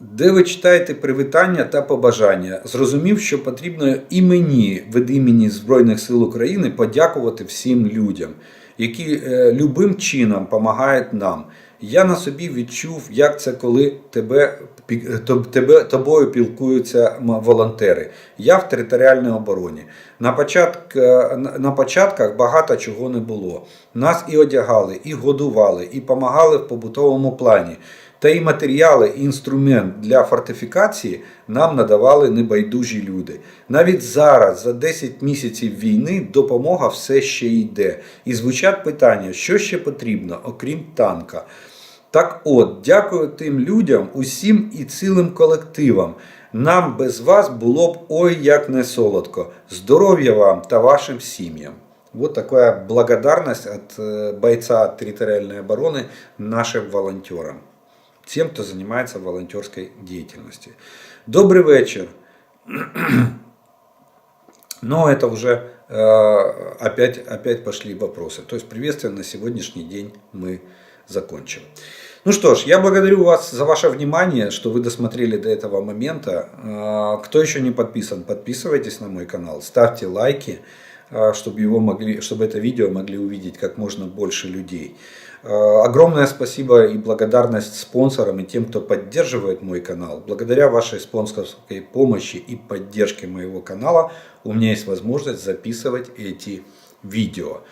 де ви читаєте привітання та побажання. Зрозумів, що потрібно і мені від імені Збройних сил України подякувати всім людям, які любим чином допомагають нам. Я на собі відчув, як це, коли тобою пілкуються волонтери. Я в територіальній обороні. На початках багато чого не було. Нас і одягали, і годували, і допомагали в побутовому плані. Та і матеріали, і інструмент для фортифікації нам надавали небайдужі люди. Навіть зараз, за 10 місяців війни, допомога все ще йде. І звучать питання, що ще потрібно, окрім танка. Так от, дякую тим людям, усім і цілим колективам. Нам без вас було б ой як не солодко. Здоров'я вам та вашим сім'ям. Вот такая благодарность от бойца территориальной обороны нашим волонтерам. Тем, кто занимается волонтерской деятельностью. Добрый вечер. Но это уже опять пошли вопросы. То есть приветствие на сегодняшний день мы закончим. Ну что ж, я благодарю вас за ваше внимание, что вы досмотрели до этого момента. Кто еще не подписан, подписывайтесь на мой канал, ставьте лайки, чтобы это видео могли увидеть как можно больше людей. Огромное спасибо и благодарность спонсорам и тем, кто поддерживает мой канал. Благодаря вашей спонсорской помощи и поддержке моего канала у меня есть возможность записывать эти видео.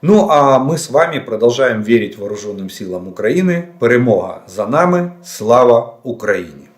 Ну а мы с вами продолжаем верить вооруженным силам Украины. Перемога за нами. Слава Украине!